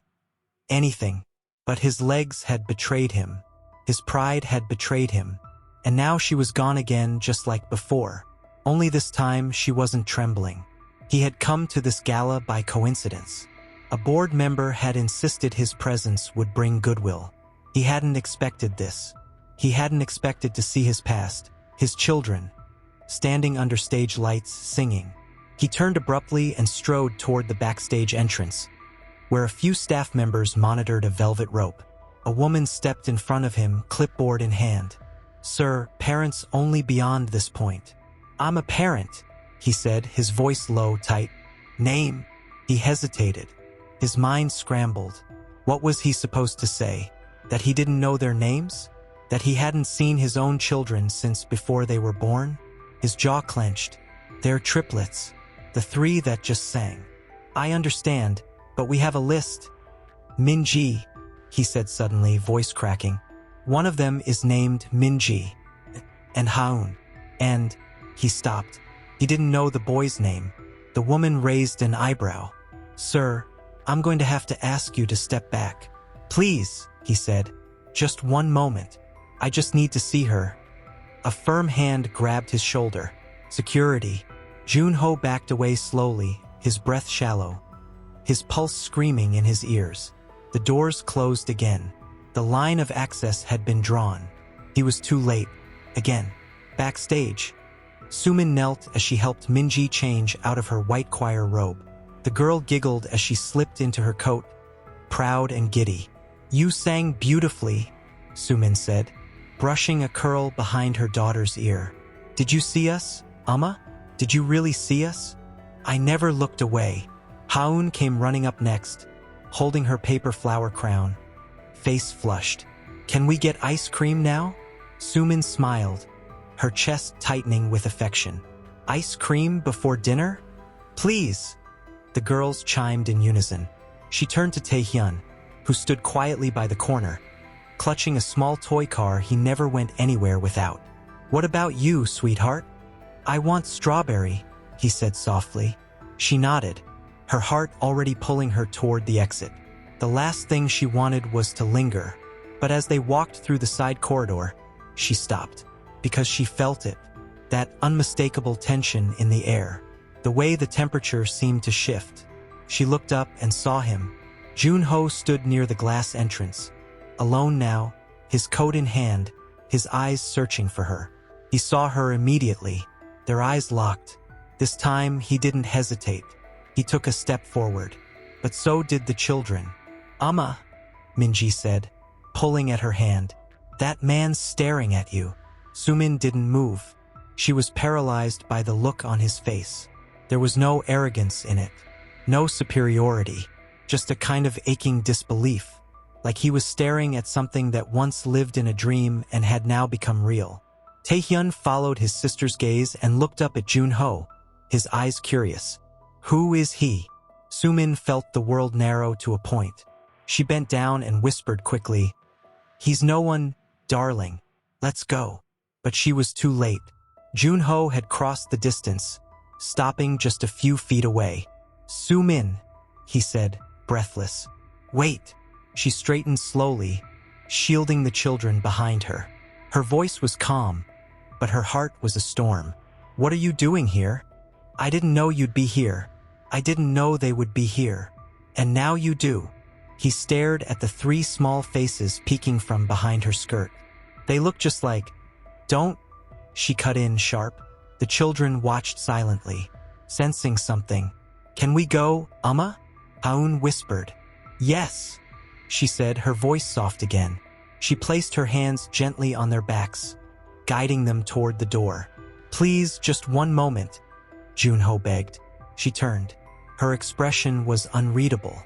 anything. But his legs had betrayed him. His pride had betrayed him. And now she was gone again just like before. Only this time she wasn't trembling. He had come to this gala by coincidence. A board member had insisted his presence would bring goodwill. He hadn't expected this. He hadn't expected to see his past, his children, standing under stage lights, singing. He turned abruptly and strode toward the backstage entrance, where a few staff members monitored a velvet rope. A woman stepped in front of him, clipboard in hand. "Sir, parents only beyond this point." "I'm a parent," he said, his voice low, tight. "Name?" He hesitated. His mind scrambled. What was he supposed to say? That he didn't know their names? That he hadn't seen his own children since before they were born? His jaw clenched. "They're triplets. The three that just sang." "I understand, but we have a list." "Minji," he said suddenly, voice cracking. "One of them is named Minji. And Haun. And..." He stopped. He didn't know the boy's name. The woman raised an eyebrow. "Sir, I'm going to have to ask you to step back." "Please," he said. "Just one moment. I just need to see her." A firm hand grabbed his shoulder. "Security." Junho backed away slowly, his breath shallow, his pulse screaming in his ears. The doors closed again. The line of access had been drawn. He was too late. Again. Backstage. Sumin knelt as she helped Minji change out of her white choir robe. The girl giggled as she slipped into her coat, proud and giddy. "You sang beautifully," Sumin said, brushing a curl behind her daughter's ear. "Did you see us, Amma? Did you really see us?" "I never looked away." Haun came running up next, holding her paper flower crown, face flushed. "Can we get ice cream now?" Sumin smiled, her chest tightening with affection. "Ice cream before dinner? Please." The girls chimed in unison. She turned to Taehyun, who stood quietly by the corner, clutching a small toy car he never went anywhere without. "What about you, sweetheart?" "I want strawberry," he said softly. She nodded, her heart already pulling her toward the exit. The last thing she wanted was to linger, but as they walked through the side corridor, she stopped, because she felt it, that unmistakable tension in the air, the way the temperature seemed to shift. She looked up and saw him. Junho stood near the glass entrance, alone now, his coat in hand, his eyes searching for her. He saw her immediately, their eyes locked. This time he didn't hesitate. He took a step forward, but so did the children. "Amma," Minji said, pulling at her hand. "That man's staring at you." Sumin didn't move. She was paralyzed by the look on his face. There was no arrogance in it, no superiority, just a kind of aching disbelief, like he was staring at something that once lived in a dream and had now become real. Taehyun followed his sister's gaze and looked up at Junho, his eyes curious. "Who is he?" Sumin felt the world narrow to a point. She bent down and whispered quickly, "He's no one, darling. Let's go." But she was too late. Junho had crossed the distance, stopping just a few feet away. "Sumin," he said, breathless. "Wait." She straightened slowly, shielding the children behind her. Her voice was calm, but her heart was a storm. "What are you doing here?" "I didn't know you'd be here. I didn't know they would be here. And now you do." He stared at the three small faces peeking from behind her skirt. "They look just like..." "Don't," she cut in sharp. The children watched silently, sensing something. "Can we go, Amma?" Haun whispered. "Yes," she said, her voice soft again. She placed her hands gently on their backs, guiding them toward the door. "Please, just one moment," Junho begged. She turned. Her expression was unreadable.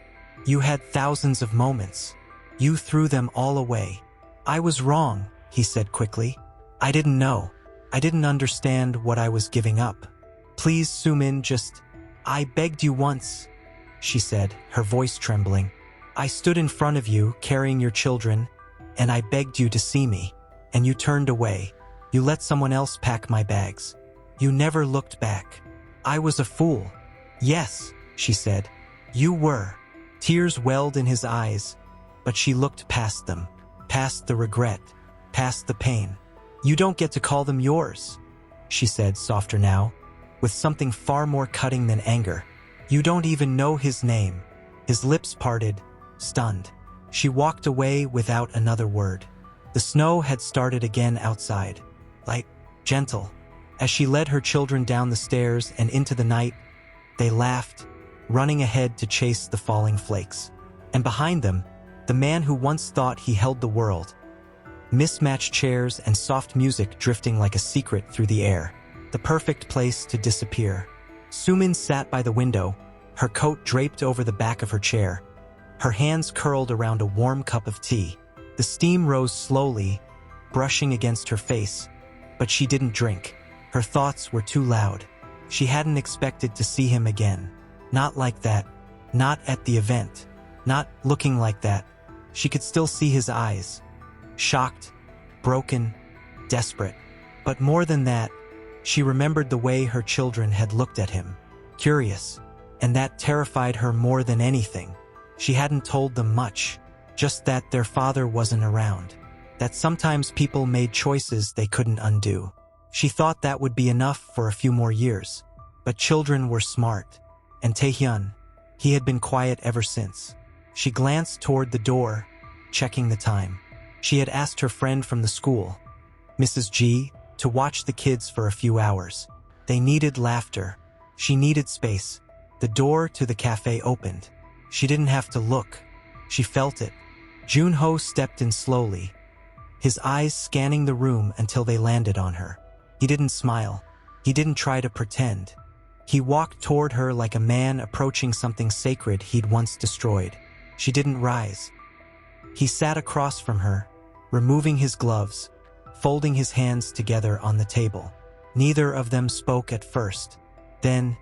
"You had thousands of moments. You threw them all away." "I was wrong," he said quickly. "I didn't know. I didn't understand what I was giving up. Please, Sumin, just..." "I begged you once," she said, her voice trembling. "I stood in front of you, carrying your children, and I begged you to see me. And you turned away. You let someone else pack my bags. You never looked back. I was a fool." "Yes," she said. "You were." Tears welled in his eyes, but she looked past them, past the regret, past the pain. "You don't get to call them yours," she said, softer now, with something far more cutting than anger. "You don't even know his name." His lips parted, stunned. She walked away without another word. The snow had started again outside, light, gentle. As she led her children down the stairs and into the night, they laughed, running ahead to chase the falling flakes. And behind them, The man who once thought he held the world. Mismatched chairs and soft music drifting like a secret through the air. The perfect place to disappear. Sumin sat by the window, her coat draped over the back of her chair, her hands curled around a warm cup of tea. The steam rose slowly, brushing against her face, but she didn't drink. Her thoughts were too loud. She hadn't expected to see him again. Not like that. Not at the event. Not looking like that. She could still see his eyes. Shocked, broken, desperate. But more than that, she remembered the way her children had looked at him. Curious. And that terrified her more than anything. She hadn't told them much. Just that their father wasn't around. That sometimes people made choices they couldn't undo. She thought that would be enough for a few more years. But children were smart. And Taehyun, he had been quiet ever since. She glanced toward the door, checking the time. She had asked her friend from the school, Mrs. G, to watch the kids for a few hours. They needed laughter. She needed space. The door to the cafe opened. She didn't have to look. She felt it. Junho stepped in slowly, his eyes scanning the room until they landed on her. He didn't smile. He didn't try to pretend. He walked toward her like a man approaching something sacred he'd once destroyed. She didn't rise. He sat across from her, removing his gloves, folding his hands together on the table. Neither of them spoke at first. Then,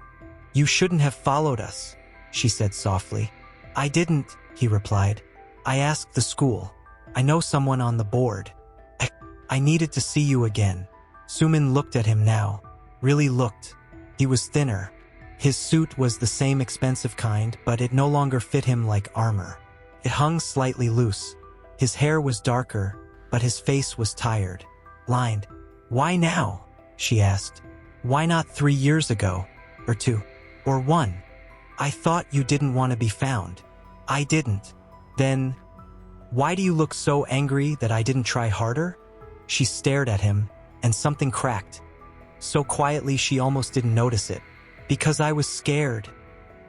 "You shouldn't have followed us," she said softly. "I didn't," he replied. "I asked the school. I know someone on the board. I needed to see you again." Sumin looked at him now. Really looked. He was thinner. His suit was the same expensive kind, but it no longer fit him like armor. It hung slightly loose. His hair was darker, but his face was tired, lined. "Why now?" she asked. "Why not 3 years ago? Or 2? Or 1? I thought you didn't want to be found." "I didn't." "Then, why do you look so angry that I didn't try harder?" She stared at him, and something cracked. So quietly she almost didn't notice it. "Because I was scared,"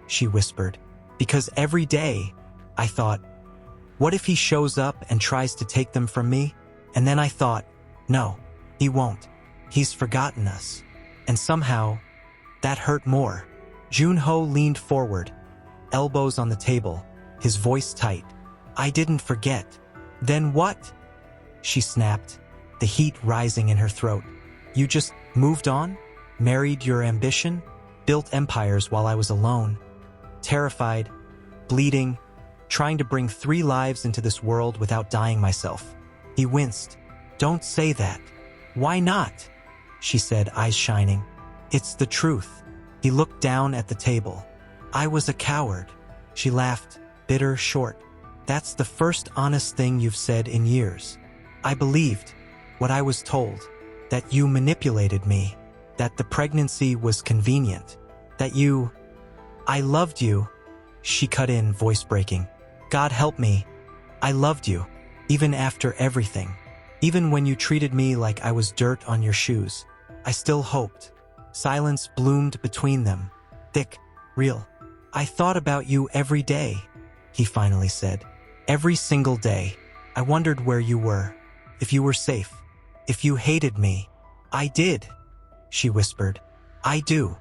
she whispered. "Because every day, I thought, what if he shows up and tries to take them from me? And then I thought, no, he won't. He's forgotten us." And somehow, that hurt more. Junho leaned forward, elbows on the table, his voice tight. "I didn't forget." "Then what?" she snapped, the heat rising in her throat. "You just moved on? Married your ambition? Built empires while I was alone? Terrified, bleeding, trying to bring 3 lives into this world without dying myself." He winced. "Don't say that." "Why not?" she said, eyes shining. "It's the truth." He looked down at the table. "I was a coward." She laughed, bitter, short. "That's the first honest thing you've said in years. I believed what I was told, that you manipulated me, that the pregnancy was convenient, that you... I loved you." She cut in, voice breaking. "God help me. I loved you, even after everything. Even when you treated me like I was dirt on your shoes. I still hoped." Silence bloomed between them, thick, real. "I thought about you every day," he finally said. "Every single day. I wondered where you were, if you were safe, if you hated me." "I did," she whispered. "I do."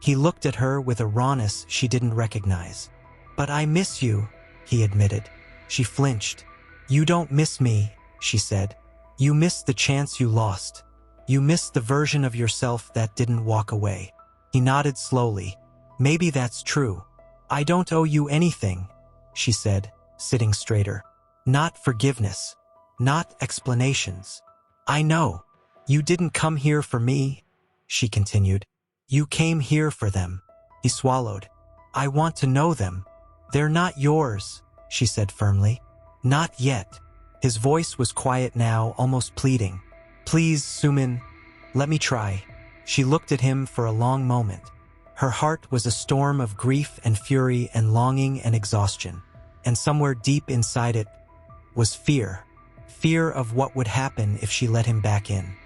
He looked at her with a rawness she didn't recognize. "But I miss you," he admitted. She flinched. "You don't miss me," she said. "You miss the chance you lost. You miss the version of yourself that didn't walk away." He nodded slowly. "Maybe that's true. I don't owe you anything," she said, sitting straighter. "Not forgiveness. Not explanations. I know. You didn't come here for me," she continued. "You came here for them." He swallowed. "I want to know them. They're not yours," she said firmly. "Not yet." His voice was quiet now, almost pleading. "Please, Sumin, let me try." She looked at him for a long moment. Her heart was a storm of grief and fury and longing and exhaustion. And somewhere deep inside it was fear. Fear of what would happen if she let him back in.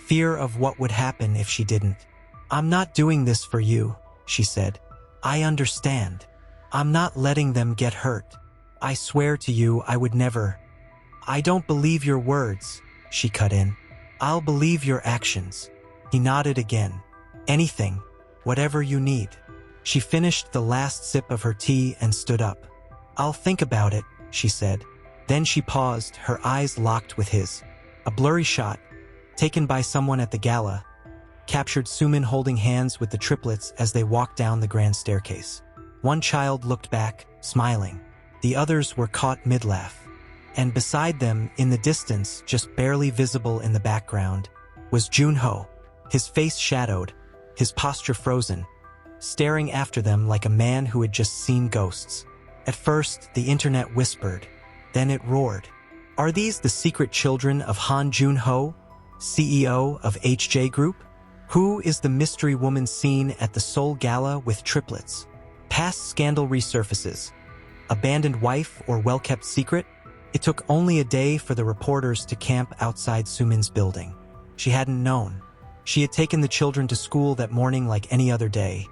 Fear of what would happen if she didn't. "I'm not doing this for you," she said. "I understand. I'm not letting them get hurt." I swear to you I would never. I don't believe your words, she cut in. I'll believe your actions. He nodded again. Anything, whatever you need. She finished the last sip of her tea and stood up. I'll think about it, she said. Then she paused, her eyes locked with his. A blurry shot, taken by someone at the gala, captured Sumin holding hands with the triplets as they walked down the grand staircase. One child looked back, smiling. The others were caught mid-laugh. And beside them, in the distance, just barely visible in the background, was Junho, his face shadowed, his posture frozen, staring after them like a man who had just seen ghosts. At first, the internet whispered, then it roared. Are these the secret children of Han Junho, CEO of HJ Group? Who is the mystery woman seen at the Seoul Gala with triplets? Past scandal resurfaces. Abandoned wife or well-kept secret? It took only a day for the reporters to camp outside Sumin's building. She hadn't known. She had taken the children to school that morning like any other day.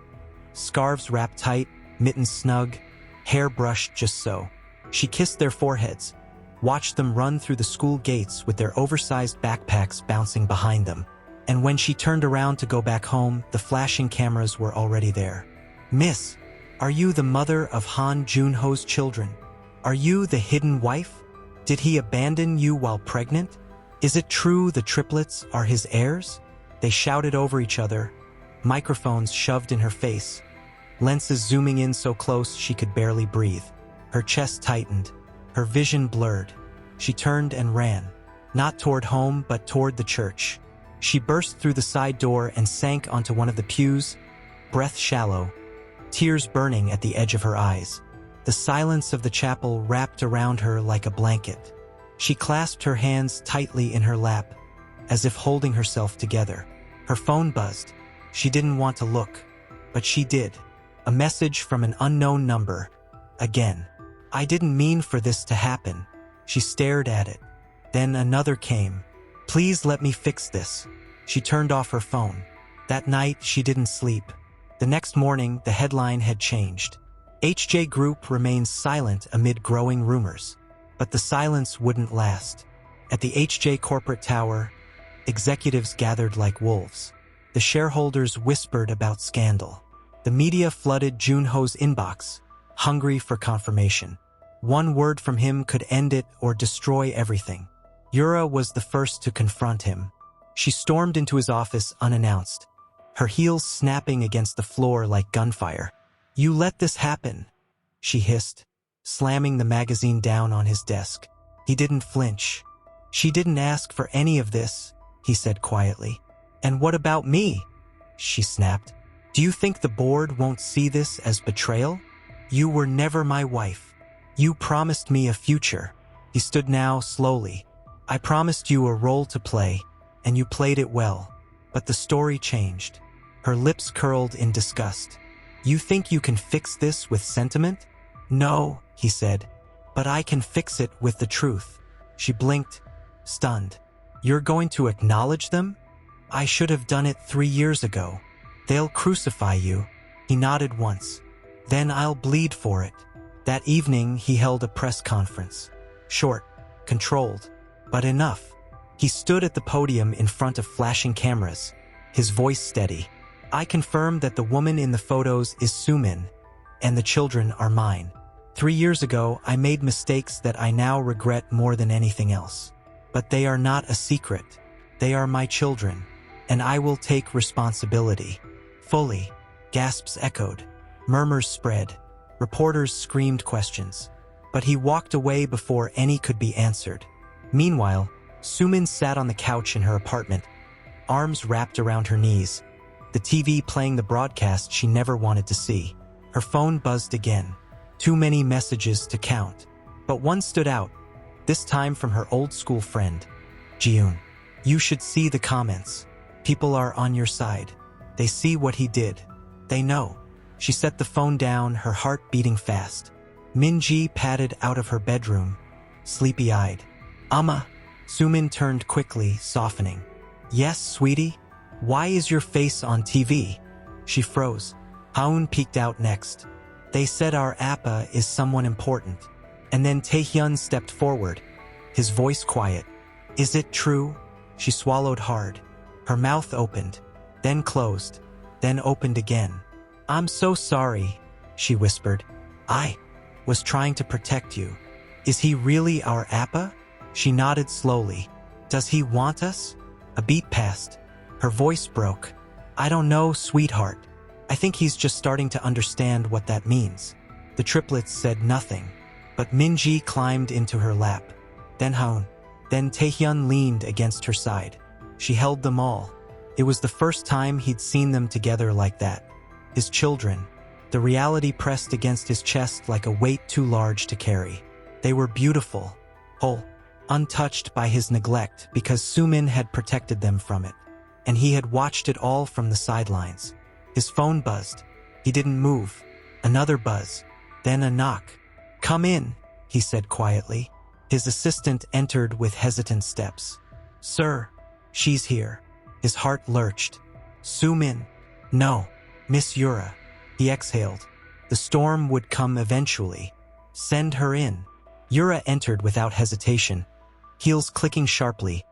Scarves wrapped tight, mittens snug, hair brushed just so. She kissed their foreheads, watched them run through the school gates with their oversized backpacks bouncing behind them. And when she turned around to go back home, the flashing cameras were already there. Miss, are you the mother of Han Junho's children? Are you the hidden wife? Did he abandon you while pregnant? Is it true the triplets are his heirs? They shouted over each other, microphones shoved in her face, lenses zooming in so close she could barely breathe. Her chest tightened, her vision blurred. She turned and ran, not toward home but toward the church. She burst through the side door and sank onto one of the pews, breath shallow, tears burning at the edge of her eyes. The silence of the chapel wrapped around her like a blanket. She clasped her hands tightly in her lap, as if holding herself together. Her phone buzzed. She didn't want to look, but she did. A message from an unknown number. Again. I didn't mean for this to happen. She stared at it. Then another came. Please let me fix this. She turned off her phone. That night, she didn't sleep. The next morning, the headline had changed. HJ Group remains silent amid growing rumors. But the silence wouldn't last. At the HJ corporate tower, executives gathered like wolves. The shareholders whispered about scandal. The media flooded Junho's inbox, hungry for confirmation. One word from him could end it or destroy everything. Yura was the first to confront him. She stormed into his office unannounced, her heels snapping against the floor like gunfire. You let this happen, she hissed, slamming the magazine down on his desk. He didn't flinch. She didn't ask for any of this, he said quietly. And what about me? She snapped. Do you think the board won't see this as betrayal? You were never my wife. You promised me a future. He stood now slowly. I promised you a role to play, and you played it well. But the story changed. Her lips curled in disgust. You think you can fix this with sentiment? No, he said, but I can fix it with the truth. She blinked, stunned. You're going to acknowledge them? I should have done it 3 years ago. They'll crucify you. He nodded once. Then I'll bleed for it. That evening, he held a press conference. Short, controlled, but enough. He stood at the podium in front of flashing cameras, his voice steady. I confirm that the woman in the photos is Sumin, and the children are mine. 3 years ago, I made mistakes that I now regret more than anything else. But they are not a secret. They are my children, and I will take responsibility. Fully. Gasps echoed. Murmurs spread. Reporters screamed questions. But he walked away before any could be answered. Meanwhile, Sumin sat on the couch in her apartment, arms wrapped around her knees, the TV playing the broadcast she never wanted to see. Her phone buzzed again. Too many messages to count. But one stood out, this time from her old school friend, Jiun. You should see the comments. People are on your side. They see what he did. They know. She set the phone down, her heart beating fast. Minji padded out of her bedroom, sleepy-eyed. Amma. Sumin turned quickly, softening. Yes, sweetie? Why is your face on TV? She froze. Haun peeked out next. They said our Appa is someone important. And then Taehyun stepped forward, his voice quiet. Is it true? She swallowed hard. Her mouth opened, then closed, then opened again. I'm so sorry, she whispered. I was trying to protect you. Is he really our Appa? She nodded slowly. Does he want us? A beat passed. Her voice broke. I don't know, sweetheart. I think he's just starting to understand what that means. The triplets said nothing, but Minji climbed into her lap. Then Haun. Then Taehyun leaned against her side. She held them all. It was the first time he'd seen them together like that. His children. The reality pressed against his chest like a weight too large to carry. They were beautiful, whole, untouched by his neglect because Sumin had protected them from it. And he had watched it all from the sidelines. His phone buzzed. He didn't move. Another buzz. Then a knock. Come in, he said quietly. His assistant entered with hesitant steps. Sir, she's here. His heart lurched. Sumin. No, Miss Yura. He exhaled. The storm would come eventually. Send her in. Yura entered without hesitation, heels clicking sharply,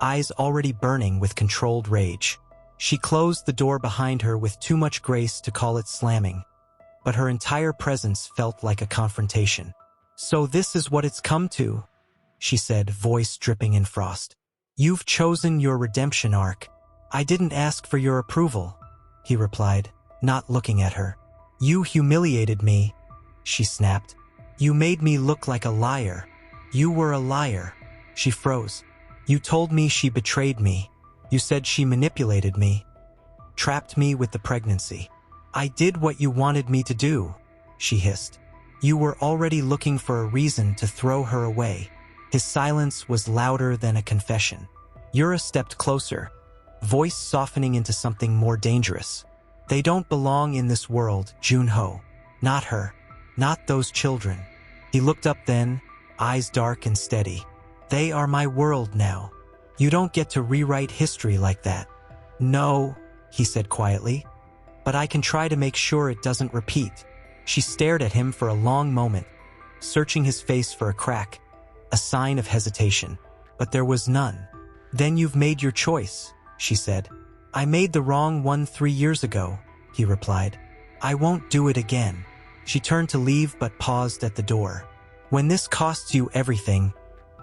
eyes already burning with controlled rage. She closed the door behind her with too much grace to call it slamming, but her entire presence felt like a confrontation. So this is what it's come to, she said, voice dripping in frost. You've chosen your redemption arc. I didn't ask for your approval, he replied, not looking at her. You humiliated me, she snapped. You made me look like a liar. You were a liar. She froze. You told me she betrayed me. You said she manipulated me, trapped me with the pregnancy. I did what you wanted me to do, she hissed. You were already looking for a reason to throw her away. His silence was louder than a confession. Yura stepped closer, voice softening into something more dangerous. They don't belong in this world, Junho. Not her. Not those children. He looked up then, eyes dark and steady. They are my world now. You don't get to rewrite history like that. No, he said quietly, but I can try to make sure it doesn't repeat. She stared at him for a long moment, searching his face for a crack, a sign of hesitation, but there was none. Then you've made your choice, she said. I made the wrong one 3 years ago, he replied. I won't do it again. She turned to leave but paused at the door. When this costs you everything,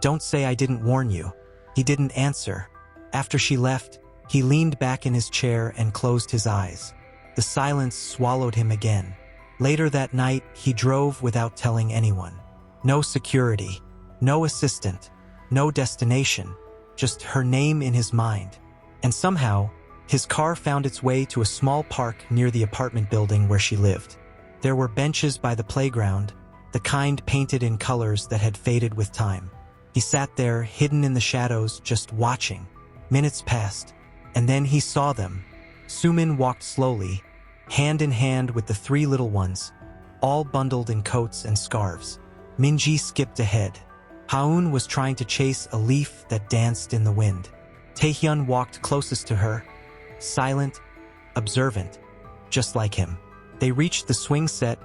don't say I didn't warn you. He didn't answer. After she left, he leaned back in his chair and closed his eyes. The silence swallowed him again. Later that night, he drove without telling anyone. No security, no assistant, no destination, just her name in his mind. And somehow, his car found its way to a small park near the apartment building where she lived. There were benches by the playground, the kind painted in colors that had faded with time. He sat there, hidden in the shadows, just watching. Minutes passed, and then he saw them. Sumin walked slowly, hand in hand with the 3 little ones, all bundled in coats and scarves. Minji skipped ahead. Haun was trying to chase a leaf that danced in the wind. Taehyun walked closest to her, silent, observant, just like him. They reached the swing set,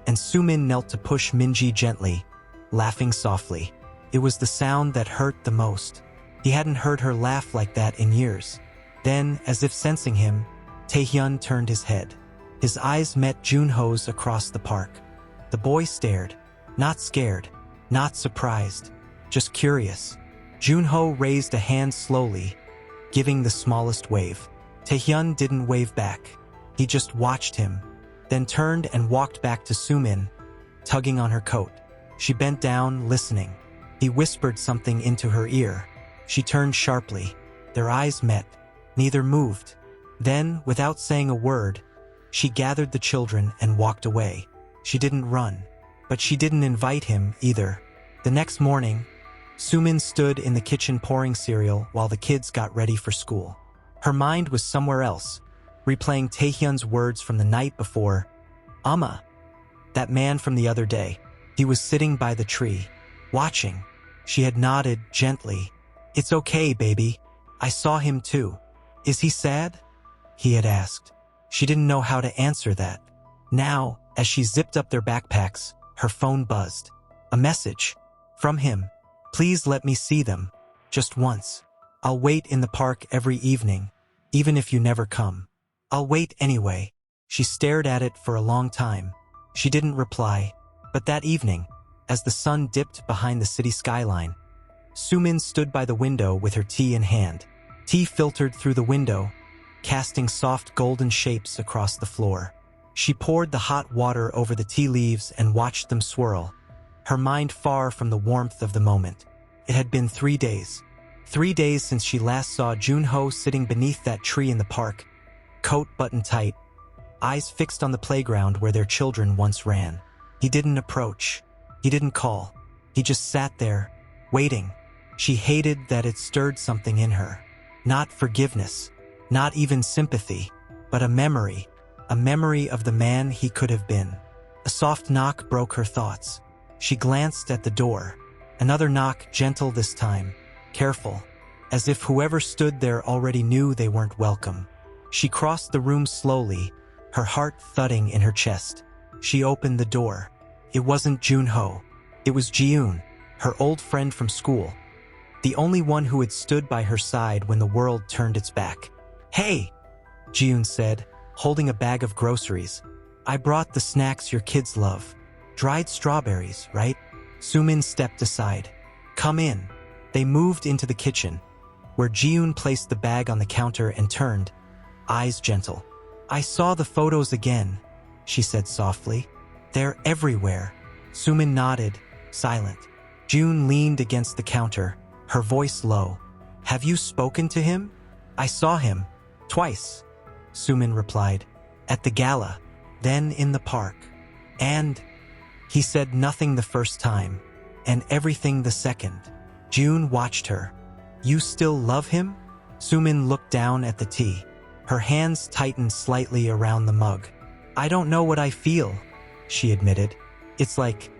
and Sumin knelt to push Minji gently, laughing softly. It was the sound that hurt the most. He hadn't heard her laugh like that in years. Then, as if sensing him, Taehyun turned his head. His eyes met Junho's across the park. The boy stared, not scared, not surprised, just curious. Junho raised a hand slowly, giving the smallest wave. Taehyun didn't wave back. He just watched him, then turned and walked back to Sumin, tugging on her coat. She bent down, listening. He whispered something into her ear. She turned sharply. Their eyes met. Neither moved. Then, without saying a word, she gathered the children and walked away. She didn't run, but she didn't invite him either. The next morning, Sumin stood in the kitchen pouring cereal while the kids got ready for school. Her mind was somewhere else, replaying Taehyun's words from the night before. Amma, that man from the other day. He was sitting by the tree, watching. She had nodded gently. It's okay, baby. I saw him too. Is he sad? He had asked. She didn't know how to answer that. Now, as she zipped up their backpacks, her phone buzzed. A message. From him. Please let me see them. Just once. I'll wait in the park every evening, even if you never come. I'll wait anyway. She stared at it for a long time. She didn't reply. But that evening, as the sun dipped behind the city skyline, Sumin stood by the window with her tea in hand. Tea filtered through the window, casting soft golden shapes across the floor. She poured the hot water over the tea leaves and watched them swirl, her mind far from the warmth of the moment. It had been 3 days. 3 days since she last saw Junho sitting beneath that tree in the park, coat buttoned tight, eyes fixed on the playground where their children once ran. He didn't approach. He didn't call. He just sat there, waiting. She hated that it stirred something in her. Not forgiveness, not even sympathy, but a memory of the man he could have been. A soft knock broke her thoughts. She glanced at the door. Another knock, gentle this time, careful, as if whoever stood there already knew they weren't welcome. She crossed the room slowly, her heart thudding in her chest. She opened the door. It wasn't Junho. It was Jiun, her old friend from school. The only one who had stood by her side when the world turned its back. "Hey," Jiun said, holding a bag of groceries. "I brought the snacks your kids love. Dried strawberries, right?" Sumin stepped aside. "Come in." They moved into the kitchen, where Jiun placed the bag on the counter and turned, eyes gentle. "I saw the photos again," she said softly. "They're everywhere." Sumin nodded, silent. June leaned against the counter, her voice low. "Have you spoken to him?" "I saw him. Twice," Sumin replied. "At the gala, then in the park. And he said nothing the first time, and everything the second." June watched her. "You still love him?" Sumin looked down at the tea. Her hands tightened slightly around the mug. "I don't know what I feel," she admitted. "It's like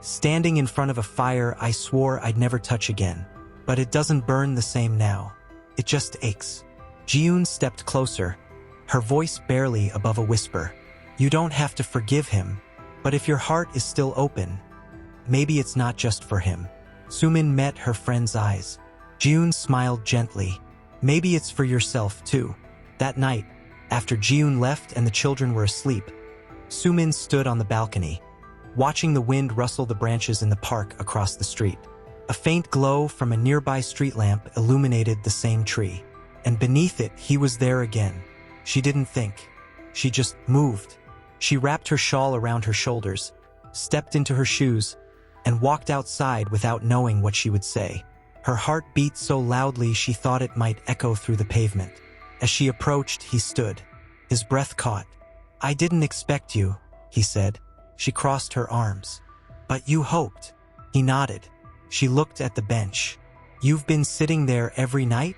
standing in front of a fire I swore I'd never touch again. But it doesn't burn the same now. It just aches." Jiun stepped closer, her voice barely above a whisper. "You don't have to forgive him, but if your heart is still open, maybe it's not just for him." Sumin met her friend's eyes. Jiun smiled gently. "Maybe it's for yourself too." That night, after Jiun left and the children were asleep, Sumin stood on the balcony, watching the wind rustle the branches in the park across the street. A faint glow from a nearby street lamp illuminated the same tree, and beneath it he was there again. She didn't think. She just moved. She wrapped her shawl around her shoulders, stepped into her shoes, and walked outside without knowing what she would say. Her heart beat so loudly she thought it might echo through the pavement. As she approached, he stood, his breath caught. "I didn't expect you," he said. She crossed her arms. "But you hoped." He nodded. She looked at the bench. "You've been sitting there every night?"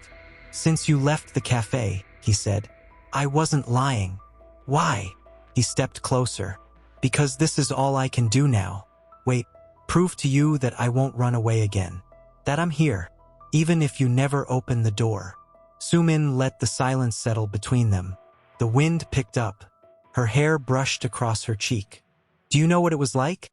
"Since you left the cafe," he said. "I wasn't lying." "Why?" He stepped closer. "Because this is all I can do now. Wait, prove to you that I won't run away again. That I'm here, even if you never open the door." Sumin let the silence settle between them. The wind picked up. Her hair brushed across her cheek. "Do you know what it was like?"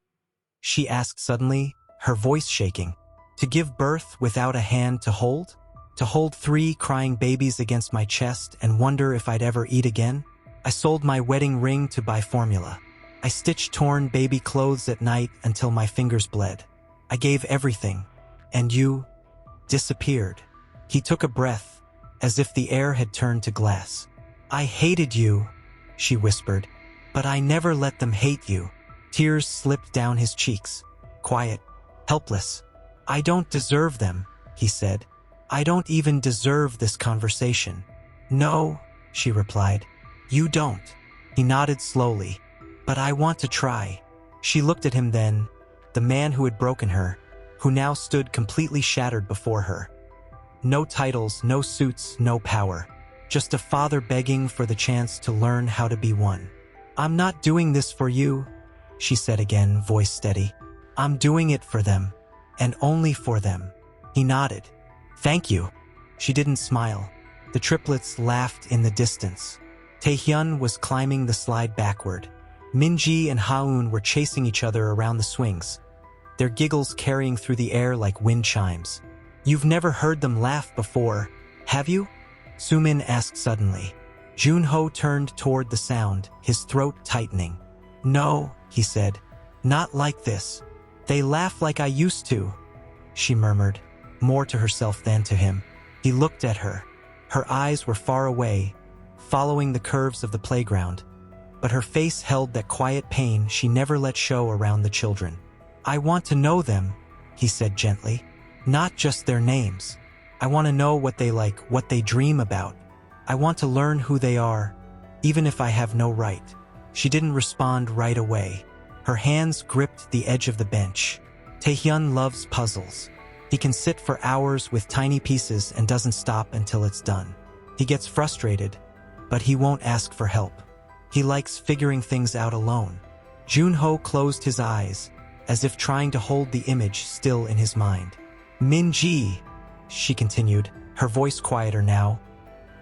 she asked suddenly, her voice shaking. "To give birth without a hand to hold? To hold 3 crying babies against my chest and wonder if I'd ever eat again? I sold my wedding ring to buy formula. I stitched torn baby clothes at night until my fingers bled. I gave everything. And you disappeared." He took a breath, as if the air had turned to glass. "I hated you," she whispered, "but I never let them hate you." Tears slipped down his cheeks. Quiet, helpless. "I don't deserve them," he said. "I don't even deserve this conversation." "No," she replied. "You don't." He nodded slowly. "But I want to try." She looked at him then, the man who had broken her, who now stood completely shattered before her. No titles, no suits, no power. Just a father begging for the chance to learn how to be one. "I'm not doing this for you," she said again, voice steady. "I'm doing it for them, and only for them." He nodded. "Thank you." She didn't smile. The triplets laughed in the distance. Taehyun was climbing the slide backward. Minji and Haun were chasing each other around the swings. their giggles carrying through the air like wind chimes. "You've never heard them laugh before, have you?" Sumin asked suddenly. Junho turned toward the sound, his throat tightening. "No," he said. "Not like this. They laugh like I used to," she murmured, more to herself than to him. He looked at her. Her eyes were far away, following the curves of the playground, but her face held that quiet pain she never let show around the children. "I want to know them," he said gently. "Not just their names. I want to know what they like, what they dream about. I want to learn who they are, even if I have no right." She didn't respond right away. Her hands gripped the edge of the bench. Taehyun loves puzzles. He can sit for hours with tiny pieces and doesn't stop until it's done. He gets frustrated, but he won't ask for help. He likes figuring things out alone. Junho closed his eyes, as if trying to hold the image still in his mind. "Min-ji," she continued, her voice quieter now,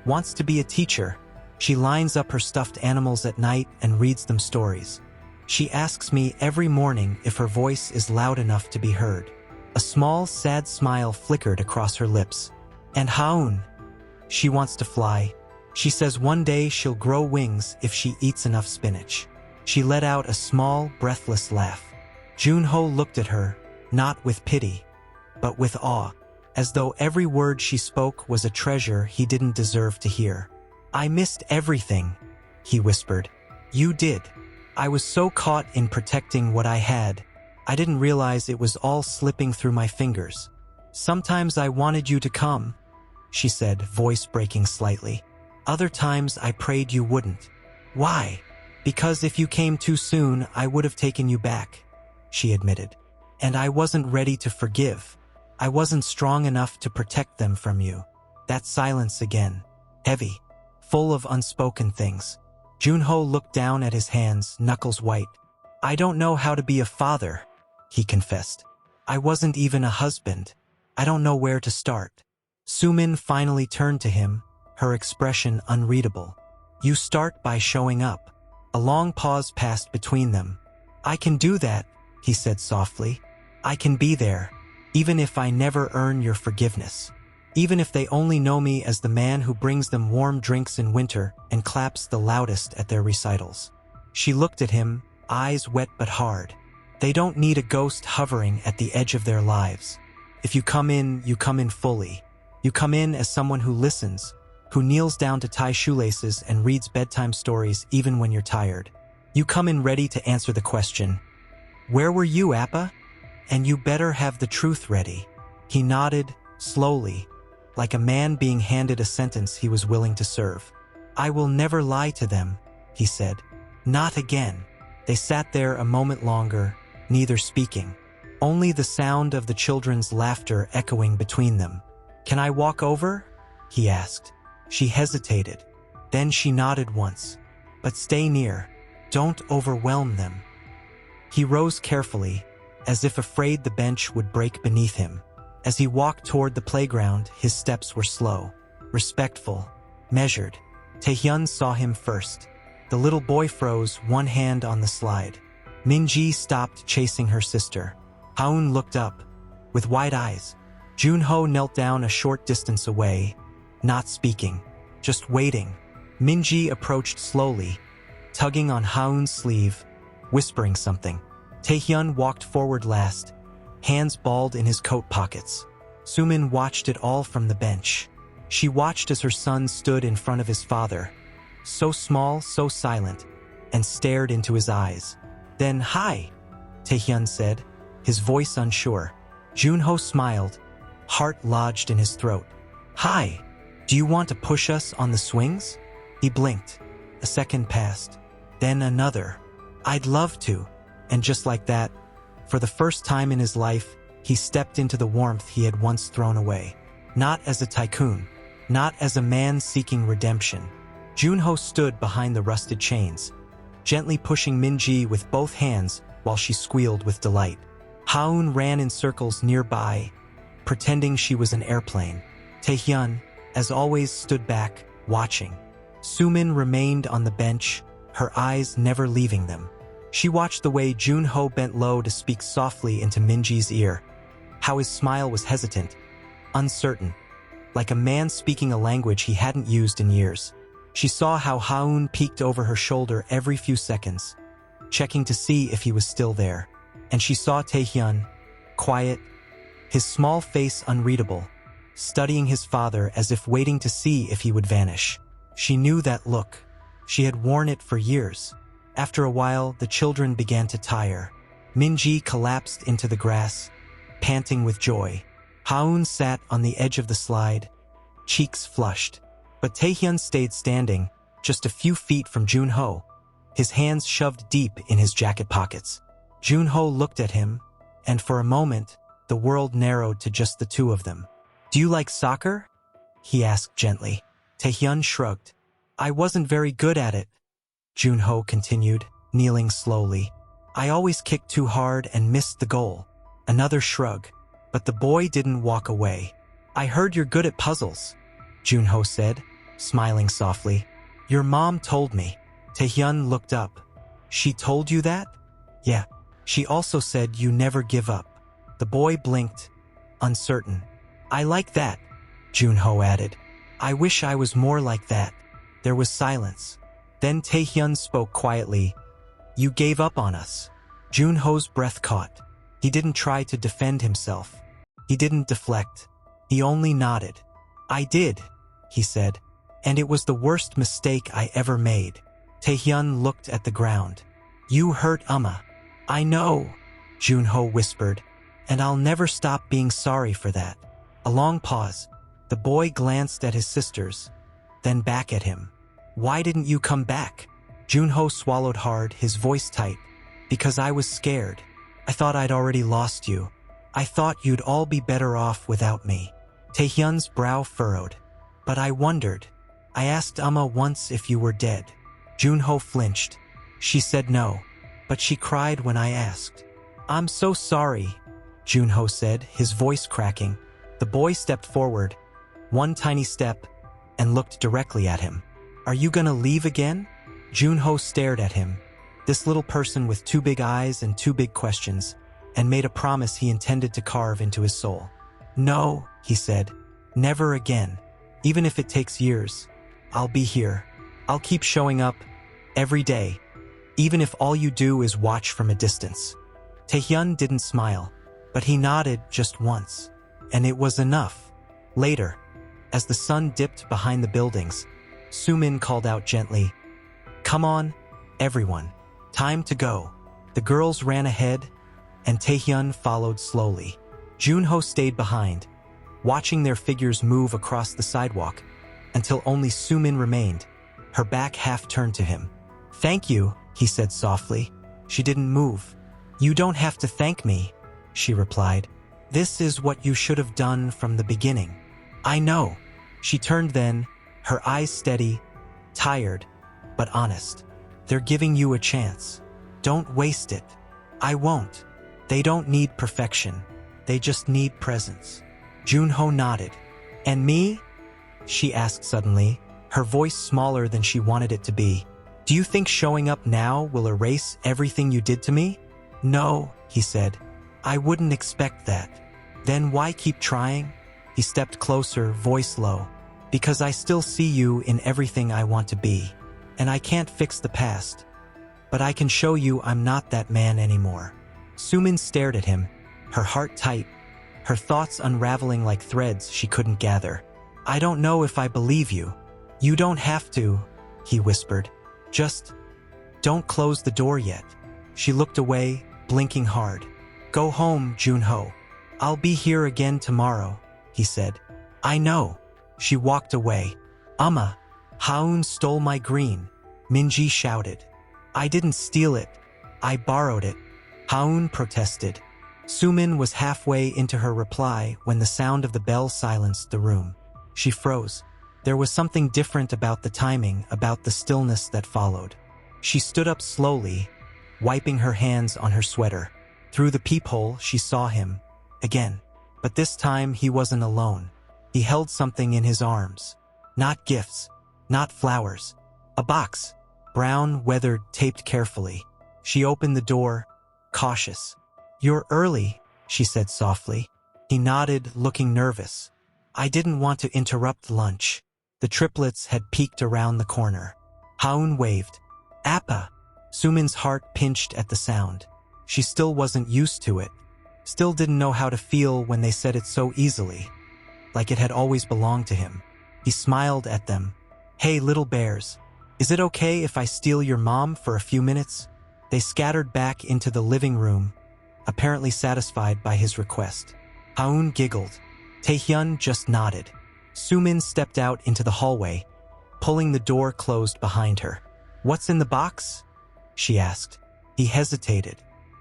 "wants to be a teacher. She lines up her stuffed animals at night and reads them stories. She asks me every morning if her voice is loud enough to be heard." A small, sad smile flickered across her lips. "And Haun? She wants to fly. She says one day she'll grow wings if she eats enough spinach." She let out a small, breathless laugh. Junho looked at her, not with pity, but with awe, as though every word she spoke was a treasure he didn't deserve to hear. "I missed everything," he whispered. "You did. I was so caught in protecting what I had, I didn't realize it was all slipping through my fingers. Sometimes I wanted you to come," she said, voice breaking slightly. "Other times I prayed you wouldn't." "Why?" "Because if you came too soon, I would have taken you back," she admitted. "And I wasn't ready to forgive. I wasn't strong enough to protect them from you." That silence again, heavy, full of unspoken things. Junho looked down at his hands, knuckles white. "I don't know how to be a father," he confessed. "I wasn't even a husband. I don't know where to start." Sumin finally turned to him, her expression unreadable. "You start by showing up." A long pause passed between them. "I can do that," he said softly. "I can be there, even if I never earn your forgiveness. Even if they only know me as the man who brings them warm drinks in winter and claps the loudest at their recitals." She looked at him, eyes wet but hard. "They don't need a ghost hovering at the edge of their lives. If you come in fully. You come in as someone who listens, who kneels down to tie shoelaces and reads bedtime stories even when you're tired. You come in ready to answer the question, 'Where were you, Appa?' And you better have the truth ready." He nodded, slowly, like a man being handed a sentence he was willing to serve. "I will never lie to them," he said. "Not again." They sat there a moment longer, neither speaking. Only the sound of the children's laughter echoing between them. "Can I walk over?" he asked. She hesitated. Then she nodded once. "But stay near. Don't overwhelm them." He rose carefully, as if afraid the bench would break beneath him. As he walked toward the playground, his steps were slow, respectful, measured. Taehyun saw him first. The little boy froze, one hand on the slide. Min-ji stopped chasing her sister. Haun looked up, with wide eyes. Junho knelt down a short distance away, not speaking, just waiting. Min-ji approached slowly, tugging on Haun's sleeve, whispering something. Taehyun walked forward last, hands balled in his coat pockets. Sumin watched it all from the bench. She watched as her son stood in front of his father, so small, so silent, and stared into his eyes. Then, "Hi," Taehyun said, his voice unsure. Junho smiled, heart lodged in his throat. "Hi, do you want to push us on the swings?" He blinked. A second passed, then another. "I'd love to." And just like that, for the first time in his life, he stepped into the warmth he had once thrown away. Not as a tycoon, not as a man seeking redemption. Junho stood behind the rusted chains, gently pushing Min-ji with both hands while she squealed with delight. Haun ran in circles nearby, pretending she was an airplane. Taehyun, as always, stood back, watching. Sumin remained on the bench, her eyes never leaving them. She watched the way Junho bent low to speak softly into Minji's ear, how his smile was hesitant, uncertain, like a man speaking a language he hadn't used in years. She saw how Haun peeked over her shoulder every few seconds, checking to see if he was still there. And she saw Taehyun, quiet, his small face unreadable, studying his father as if waiting to see if he would vanish. She knew that look. She had worn it for years. After a while, the children began to tire. Minji collapsed into the grass, panting with joy. Haun sat on the edge of the slide, cheeks flushed. But Taehyun stayed standing, just a few feet from Junho, his hands shoved deep in his jacket pockets. Junho looked at him, and for a moment, the world narrowed to just the two of them. "Do you like soccer?" he asked gently. Taehyun shrugged. "I wasn't very good at it," Junho continued, kneeling slowly. "I always kicked too hard and missed the goal." Another shrug, but the boy didn't walk away. "I heard you're good at puzzles," Junho said, smiling softly. "Your mom told me." Taehyun looked up. "She told you that?" "Yeah. She also said you never give up." The boy blinked, uncertain. "I like that," Junho added. "I wish I was more like that." There was silence. Then Taehyun spoke quietly. "You gave up on us." Junho's breath caught. He didn't try to defend himself. He didn't deflect. He only nodded. "I did," he said. "And it was the worst mistake I ever made." Taehyun looked at the ground. "You hurt Amma." "I know," Junho whispered, "and I'll never stop being sorry for that." A long pause. The boy glanced at his sisters, then back at him. "Why didn't you come back?" Junho swallowed hard, his voice tight. "Because I was scared. I thought I'd already lost you. I thought you'd all be better off without me." Taehyun's brow furrowed. "But I wondered. I asked Amma once if you were dead." Junho flinched. "She said no, but she cried when I asked." "I'm so sorry," Junho said, his voice cracking. The boy stepped forward, one tiny step, and looked directly at him. "Are you gonna leave again?" Junho stared at him, this little person with two big eyes and two big questions, and made a promise he intended to carve into his soul. "No," he said, "never again. Even if it takes years, I'll be here. I'll keep showing up, every day, even if all you do is watch from a distance." Taehyun didn't smile, but he nodded just once, and it was enough. Later, as the sun dipped behind the buildings, Sumin called out gently, "Come on, everyone. Time to go." The girls ran ahead, and Taehyun followed slowly. Junho stayed behind, watching their figures move across the sidewalk, until only Sumin remained, her back half turned to him. "Thank you," he said softly. She didn't move. "You don't have to thank me," she replied. "This is what you should have done from the beginning." "I know." She turned then, her eyes steady, tired, but honest. "They're giving you a chance. Don't waste it." "I won't. They don't need perfection. They just need presence." Junho nodded. "And me?" she asked suddenly, her voice smaller than she wanted it to be. "Do you think showing up now will erase everything you did to me?" "No," he said. "I wouldn't expect that." "Then why keep trying?" He stepped closer, voice low. "Because I still see you in everything I want to be. And I can't fix the past. But I can show you I'm not that man anymore." Sumin stared at him, her heart tight, her thoughts unraveling like threads she couldn't gather. "I don't know if I believe you." "You don't have to," he whispered. "Just don't close the door yet." She looked away, blinking hard. "Go home, Junho. I'll be here again tomorrow," he said. "I know." She walked away. "Amma, Haun stole my green," Minji shouted. "I didn't steal it. I borrowed it," Haun protested. Sumin was halfway into her reply when the sound of the bell silenced the room. She froze. There was something different about the timing, about the stillness that followed. She stood up slowly, wiping her hands on her sweater. Through the peephole, she saw him. Again. But this time, he wasn't alone. He held something in his arms. Not gifts. Not flowers. A box. Brown, weathered, taped carefully. She opened the door, cautious. "You're early," she said softly. He nodded, looking nervous. "I didn't want to interrupt lunch." The triplets had peeked around the corner. Haun waved. "Appa!" Sumin's heart pinched at the sound. She still wasn't used to it. Still didn't know how to feel when they said it so easily, like it had always belonged to him. He smiled at them. "Hey, little bears. Is it okay if I steal your mom for a few minutes?" They scattered back into the living room, apparently satisfied by his request. Haun giggled. Taehyun just nodded. Sumin stepped out into the hallway, pulling the door closed behind her. "What's in the box?" she asked. He hesitated,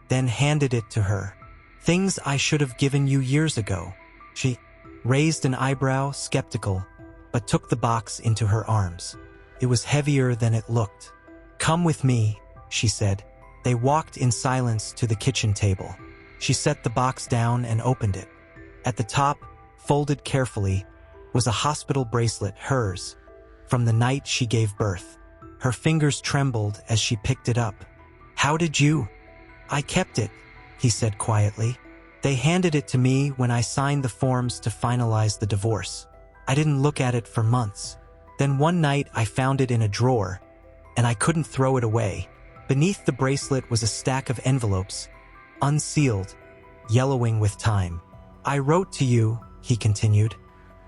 then handed it to her. "Things I should have given you years ago." She raised an eyebrow, skeptical, but took the box into her arms. It was heavier than it looked. "Come with me," she said. They walked in silence to the kitchen table. She set the box down and opened it. At the top, folded carefully, was a hospital bracelet, hers, from the night she gave birth. Her fingers trembled as she picked it up. "How did you?" "I kept it," he said quietly. "They handed it to me when I signed the forms to finalize the divorce. I didn't look at it for months. Then one night I found it in a drawer, and I couldn't throw it away." Beneath the bracelet was a stack of envelopes, unsealed, yellowing with time. "I wrote to you," he continued,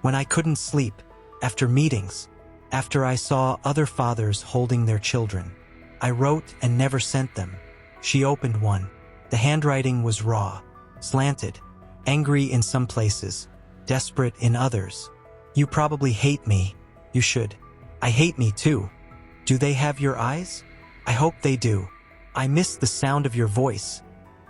"when I couldn't sleep, after meetings, after I saw other fathers holding their children. I wrote and never sent them." She opened one. The handwriting was raw, slanted, angry in some places, desperate in others. "You probably hate me. You should. I hate me too. Do they have your eyes? I hope they do. I miss the sound of your voice,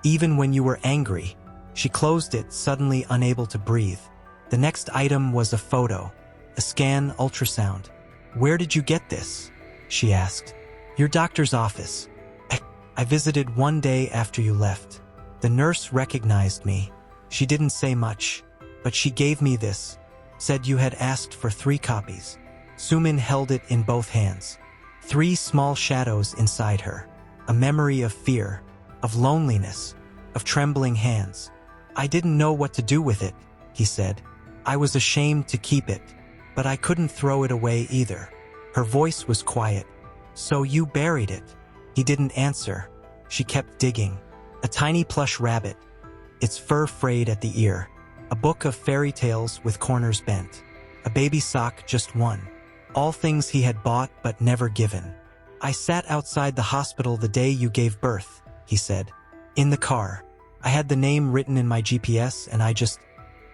even when you were angry." She closed it, suddenly unable to breathe. The next item was a photo, a scan, ultrasound. "Where did you get this?" she asked. "Your doctor's office. I visited one day after you left. The nurse recognized me. She didn't say much, but she gave me this, said you had asked for 3 copies." Sumin held it in both hands. 3 small shadows inside her, a memory of fear, of loneliness, of trembling hands. "I didn't know what to do with it," he said. "I was ashamed to keep it, but I couldn't throw it away either." Her voice was quiet. "So you buried it?" He didn't answer. She kept digging. A tiny plush rabbit, its fur frayed at the ear. A book of fairy tales with corners bent. A baby sock, just one. All things he had bought but never given. "I sat outside the hospital the day you gave birth," he said. "In the car. I had the name written in my GPS and I just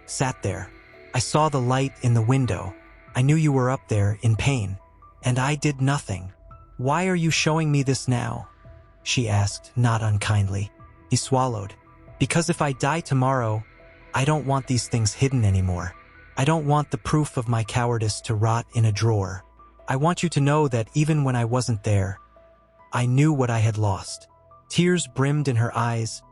sat there. I saw the light in the window. I knew you were up there in pain. And I did nothing." "Why are you showing me this now?" she asked, not unkindly. He swallowed. "Because if I die tomorrow, I don't want these things hidden anymore. I don't want the proof of my cowardice to rot in a drawer. I want you to know that even when I wasn't there, I knew what I had lost." Tears brimmed in her eyes,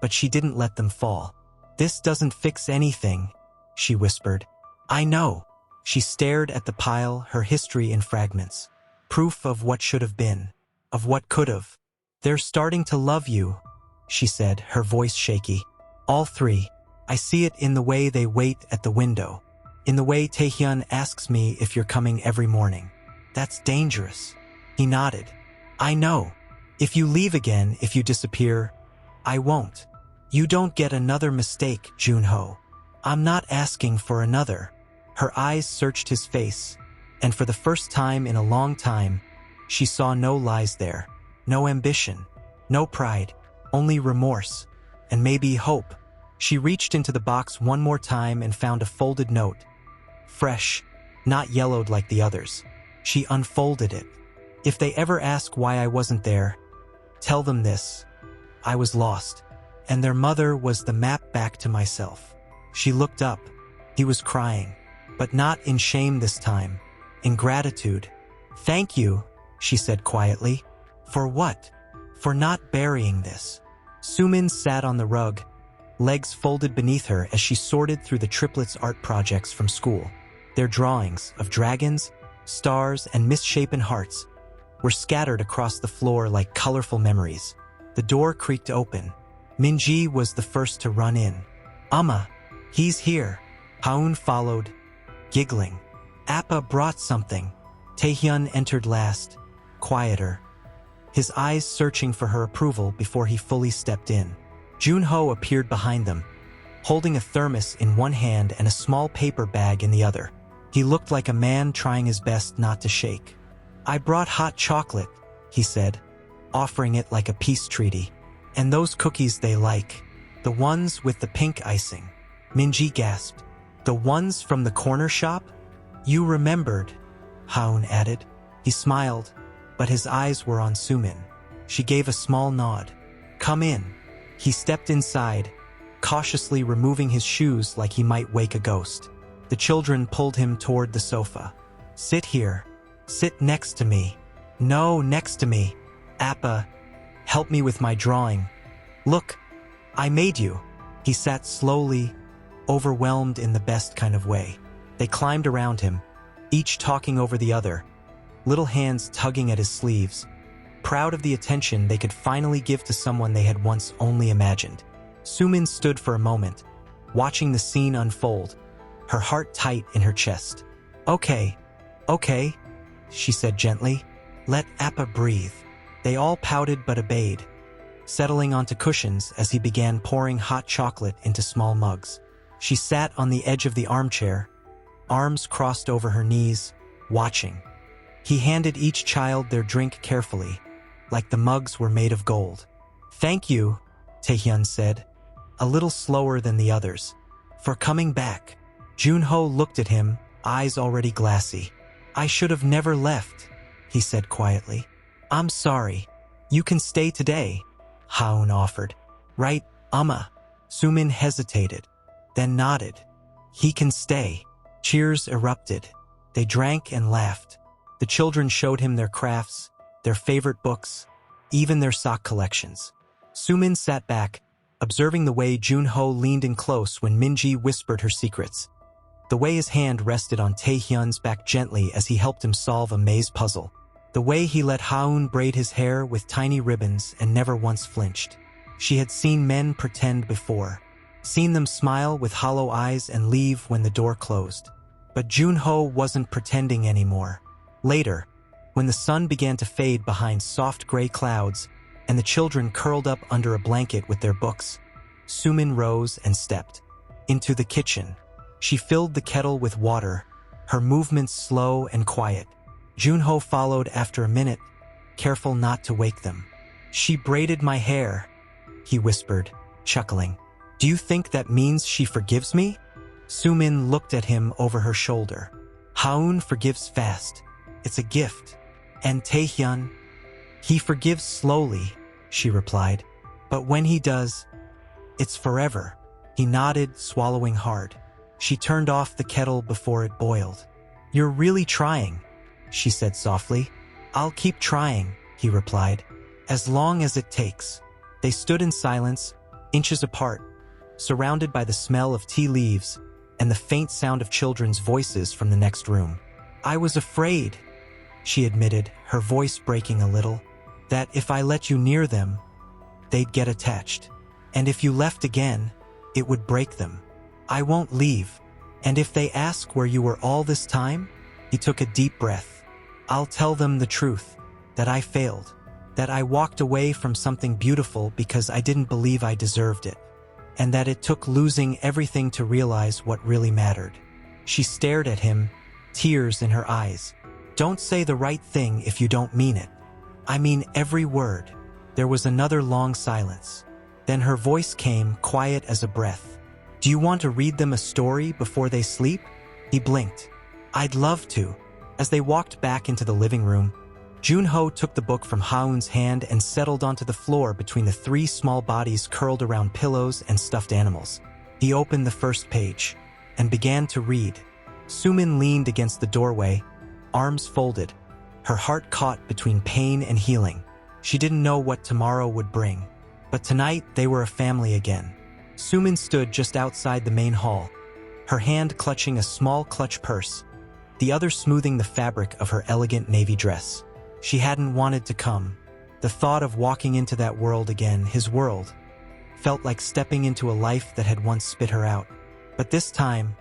but she didn't let them fall. "This doesn't fix anything," she whispered. "I know." She stared at the pile, her history in fragments. Proof of what should have been, of what could have. "They're starting to love you," she said, her voice shaky. "All 3. I see it in the way they wait at the window. In the way Taehyun asks me if you're coming every morning. That's dangerous." He nodded. "I know. If you leave again, if you disappear, I won't. You don't get another mistake, Junho. I'm not asking for another." Her eyes searched his face, and for the first time in a long time, she saw no lies there, no ambition, no pride, only remorse, and maybe hope. She reached into the box one more time and found a folded note. Fresh, not yellowed like the others. She unfolded it. "If they ever ask why I wasn't there, tell them this. I was lost, and their mother was the map back to myself." She looked up. He was crying, but not in shame this time, in gratitude. "Thank you," she said quietly. "For what?" "For not burying this." Sumin sat on the rug, legs folded beneath her as she sorted through the triplets' art projects from school. Their drawings of dragons, stars, and misshapen hearts were scattered across the floor like colorful memories. The door creaked open. Minji was the first to run in. He's here. Haun followed, giggling. Appa brought something. Taehyun entered last, quieter, his eyes searching for her approval before he fully stepped in. Junho appeared behind them, holding a thermos in one hand and a small paper bag in the other. He looked like a man trying his best not to shake. "I brought hot chocolate," he said, offering it like a peace treaty. "And those cookies they like. The ones with the pink icing." Minji gasped. "The ones from the corner shop?" "You remembered," Haun added. He smiled, but his eyes were on Sumin. She gave a small nod. "Come in." He stepped inside, cautiously removing his shoes like he might wake a ghost. The children pulled him toward the sofa. "Sit here. Sit next to me." "No, next to me." "Appa, help me with my drawing." "Look, I made you." He sat slowly, overwhelmed in the best kind of way. They climbed around him, each talking over the other, little hands tugging at his sleeves, proud of the attention they could finally give to someone they had once only imagined. Sumin stood for a moment, watching the scene unfold, her heart tight in her chest. Okay, she said gently. "Let Appa breathe." They all pouted but obeyed, settling onto cushions as he began pouring hot chocolate into small mugs. She sat on the edge of the armchair, arms crossed over her knees, watching. He handed each child their drink carefully, like the mugs were made of gold. "Thank you," Taehyun said, a little slower than the others, "for coming back." Junho looked at him, eyes already glassy. "I should have never left," he said quietly. "I'm sorry. You can stay today," Haun offered. "Right, Sumin hesitated, then nodded. "He can stay." Cheers erupted. They drank and laughed. The children showed him their crafts, their favorite books, even their sock collections. Sumin sat back, observing the way Junho leaned in close when Minji whispered her secrets, the way his hand rested on Taehyun's back gently as he helped him solve a maze puzzle, the way he let Haun braid his hair with tiny ribbons and never once flinched. She had seen men pretend before, seen them smile with hollow eyes and leave when the door closed. But Junho wasn't pretending anymore. Later, when the sun began to fade behind soft gray clouds and the children curled up under a blanket with their books, Sumin rose and stepped into the kitchen. She filled the kettle with water, her movements slow and quiet. Junho followed after a minute, careful not to wake them. "She braided my hair," he whispered, chuckling. "Do you think that means she forgives me?" Sumin looked at him over her shoulder. "Haun forgives fast. It's a gift. And Taehyun, he forgives slowly," she replied. "But when he does, it's forever." He nodded, swallowing hard. She turned off the kettle before it boiled. "You're really trying," she said softly. "I'll keep trying," he replied, "as long as it takes." They stood in silence, inches apart, surrounded by the smell of tea leaves and the faint sound of children's voices from the next room. "I was afraid," she admitted, her voice breaking a little, "that if I let you near them, they'd get attached. And if you left again, it would break them. I won't leave. And if they ask where you were all this time," he took a deep breath, "I'll tell them the truth, that I failed, that I walked away from something beautiful because I didn't believe I deserved it, and that it took losing everything to realize what really mattered." She stared at him, tears in her eyes. "Don't say the right thing if you don't mean it. I mean every word." There was another long silence. Then her voice came, quiet as a breath. "Do you want to read them a story before they sleep?" He blinked. "I'd love to." As they walked back into the living room, Junho took the book from Haun's hand and settled onto the floor between the three small bodies curled around pillows and stuffed animals. He opened the first page and began to read. Sumin leaned against the doorway, arms folded, her heart caught between pain and healing. She didn't know what tomorrow would bring, but tonight they were a family again. Sumin stood just outside the main hall, her hand clutching a small clutch purse, the other smoothing the fabric of her elegant navy dress. She hadn't wanted to come, The thought of walking into that world again, his world, felt like stepping into a life that had once spit her out. But this time,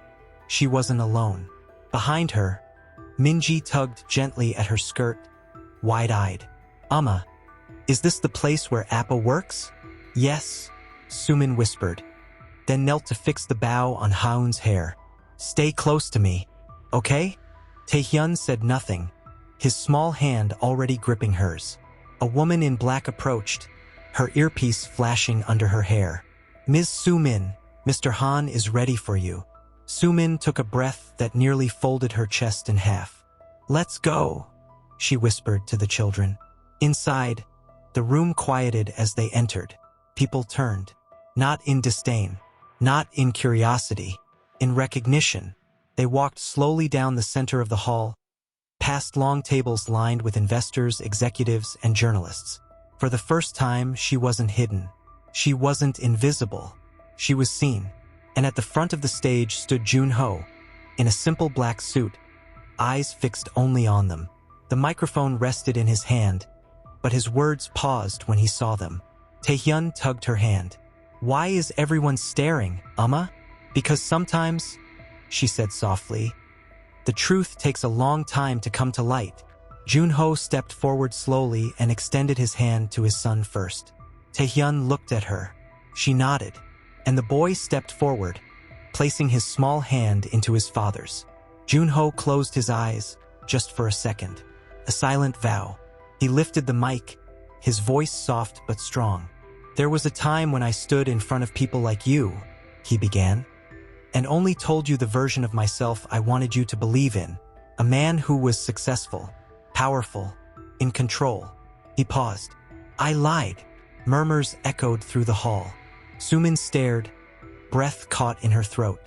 she wasn't alone. Behind her, Minji tugged gently at her skirt, wide-eyed. "Amma, is this the place where Appa works?" "Yes," Sumin whispered, then knelt to fix the bow on Haun's hair. "Stay close to me, okay?" Taehyun said nothing, his small hand already gripping hers. A woman in black approached, her earpiece flashing under her hair. "Ms. Sumin, Mr. Han is ready for you." Sumin took a breath that nearly folded her chest in half. "Let's go," she whispered to the children. Inside, the room quieted as they entered. People turned, not in disdain, not in curiosity, in recognition. They walked slowly down the center of the hall, past long tables lined with investors, executives, and journalists. For the first time, she wasn't hidden. She wasn't invisible. She was seen. And at the front of the stage stood Junho, in a simple black suit, eyes fixed only on them. The microphone rested in his hand, but his words paused when he saw them. Taehyun tugged her hand. "Why is everyone staring, Amma?" "Because sometimes," she said softly, "the truth takes a long time to come to light." Junho stepped forward slowly and extended his hand to his son first. Taehyun looked at her. She nodded, and the boy stepped forward, placing his small hand into his father's. Junho closed his eyes, just for a second. A silent vow. He lifted the mic, his voice soft but strong. "There was a time when I stood in front of people like you," he began, "and only told you the version of myself I wanted you to believe in. A man who was successful, powerful, in control." He paused. "I lied." Murmurs echoed through the hall. Sumin stared, breath caught in her throat.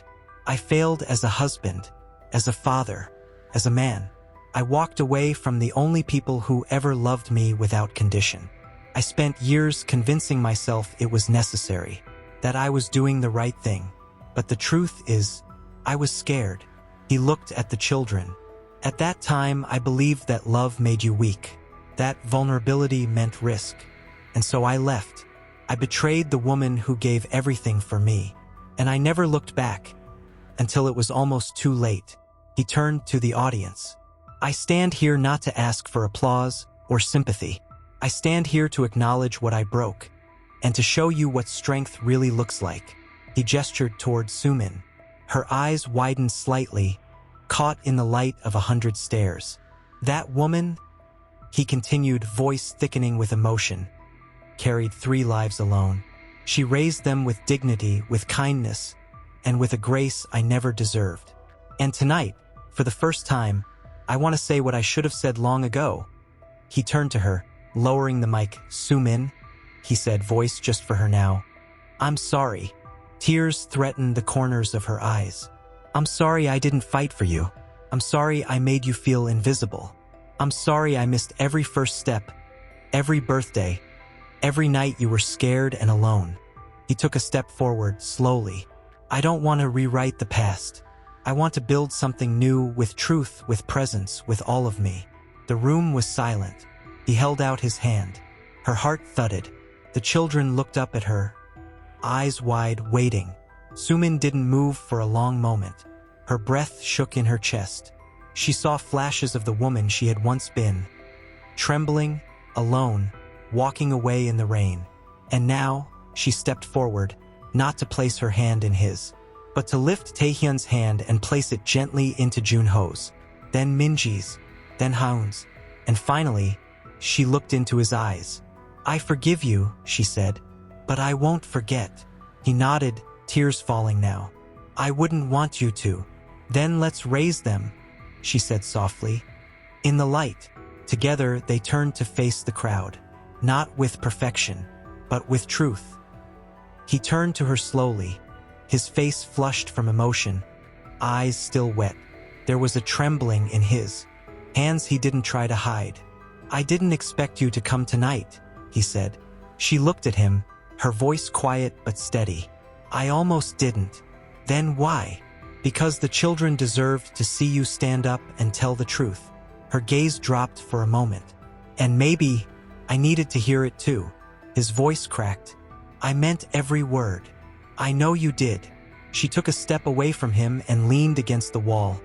"I failed as a husband, as a father, as a man. I walked away from the only people who ever loved me without condition. I spent years convincing myself it was necessary, that I was doing the right thing. But the truth is, I was scared." He looked at the children. "At that time, I believed that love made you weak, that vulnerability meant risk. And so I left. I betrayed the woman who gave everything for me. And I never looked back, until it was almost too late." He turned to the audience. "I stand here not to ask for applause or sympathy. I stand here to acknowledge what I broke, and to show you what strength really looks like." He gestured toward Sumin. Her eyes widened slightly, caught in the light of 100 stares. "That woman," he continued, voice thickening with emotion, "carried 3 lives alone. She raised them with dignity, with kindness, and with a grace I never deserved. And tonight, for the first time, I want to say what I should have said long ago." He turned to her, lowering the mic. "Sumin," he said, voice just for her now. "I'm sorry." Tears threatened the corners of her eyes. "I'm sorry I didn't fight for you. I'm sorry I made you feel invisible. I'm sorry I missed every first step, every birthday, every night you were scared and alone." He took a step forward, slowly. "I don't want to rewrite the past. I want to build something new, with truth, with presence, with all of me." The room was silent. He held out his hand. Her heart thudded. The children looked up at her, eyes wide, waiting. Sumin didn't move for a long moment. Her breath shook in her chest. She saw flashes of the woman she had once been, trembling, alone, walking away in the rain. And now, she stepped forward, not to place her hand in his, but to lift Taehyun's hand and place it gently into Junho's, then Minji's, then Haun's, and finally, she looked into his eyes. "I forgive you," she said, "but I won't forget." He nodded, tears falling now. "I wouldn't want you to." "Then let's raise them," she said softly. In the light, together they turned to face the crowd, not with perfection, but with truth. He turned to her slowly, his face flushed from emotion, eyes still wet. There was a trembling in his hands he didn't try to hide. "I didn't expect you to come tonight," he said. She looked at him, her voice quiet but steady. "I almost didn't." "Then why?" "Because the children deserved to see you stand up and tell the truth." Her gaze dropped for a moment. "And maybe," I needed to hear it too. His voice cracked. I meant every word. I know you did. She took a step away from him and leaned against the wall,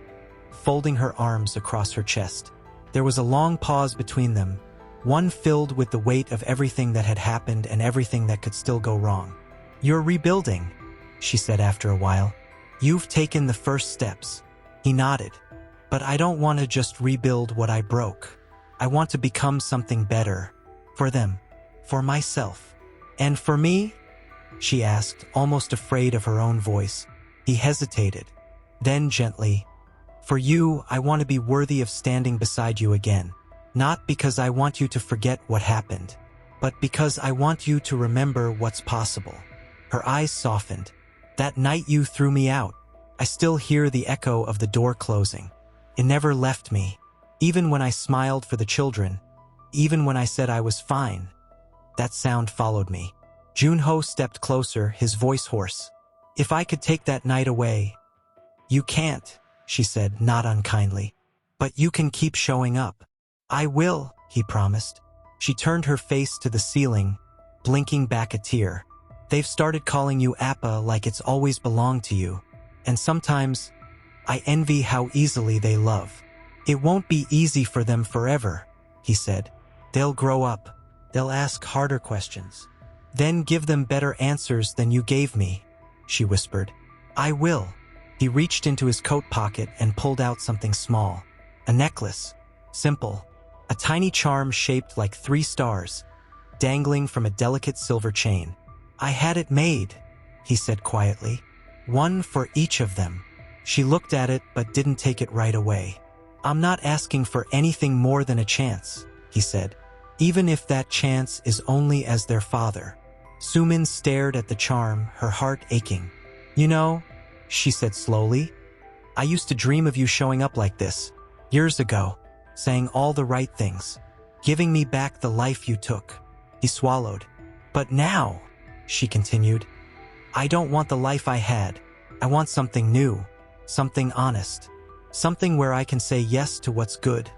folding her arms across her chest. There was a long pause between them, one filled with the weight of everything that had happened and everything that could still go wrong. You're rebuilding, she said after a while. You've taken the first steps. He nodded. But I don't want to just rebuild what I broke. I want to become something better. For them. For myself. And for me? She asked, almost afraid of her own voice. He hesitated. Then gently, for you, I want to be worthy of standing beside you again. Not because I want you to forget what happened, but because I want you to remember what's possible. Her eyes softened. That night you threw me out. I still hear the echo of the door closing. It never left me. Even when I smiled for the children, even when I said I was fine, that sound followed me. Junho stepped closer, his voice hoarse. If I could take that night away. You can't, she said, not unkindly. But you can keep showing up. I will, he promised. She turned her face to the ceiling, blinking back a tear. They've started calling you Appa like it's always belonged to you. And sometimes, I envy how easily they love. It won't be easy for them forever, he said. They'll grow up. They'll ask harder questions. Then give them better answers than you gave me, she whispered. I will. He reached into his coat pocket and pulled out something small. A necklace. Simple. A tiny charm shaped like 3 stars, dangling from a delicate silver chain. I had it made, he said quietly. One for each of them. She looked at it but didn't take it right away. I'm not asking for anything more than a chance, he said. Even if that chance is only as their father. Sumin stared at the charm, her heart aching. You know, she said slowly, I used to dream of you showing up like this, years ago, saying all the right things, giving me back the life you took. He swallowed. But now, she continued, I don't want the life I had. I want something new, something honest, something where I can say yes to what's good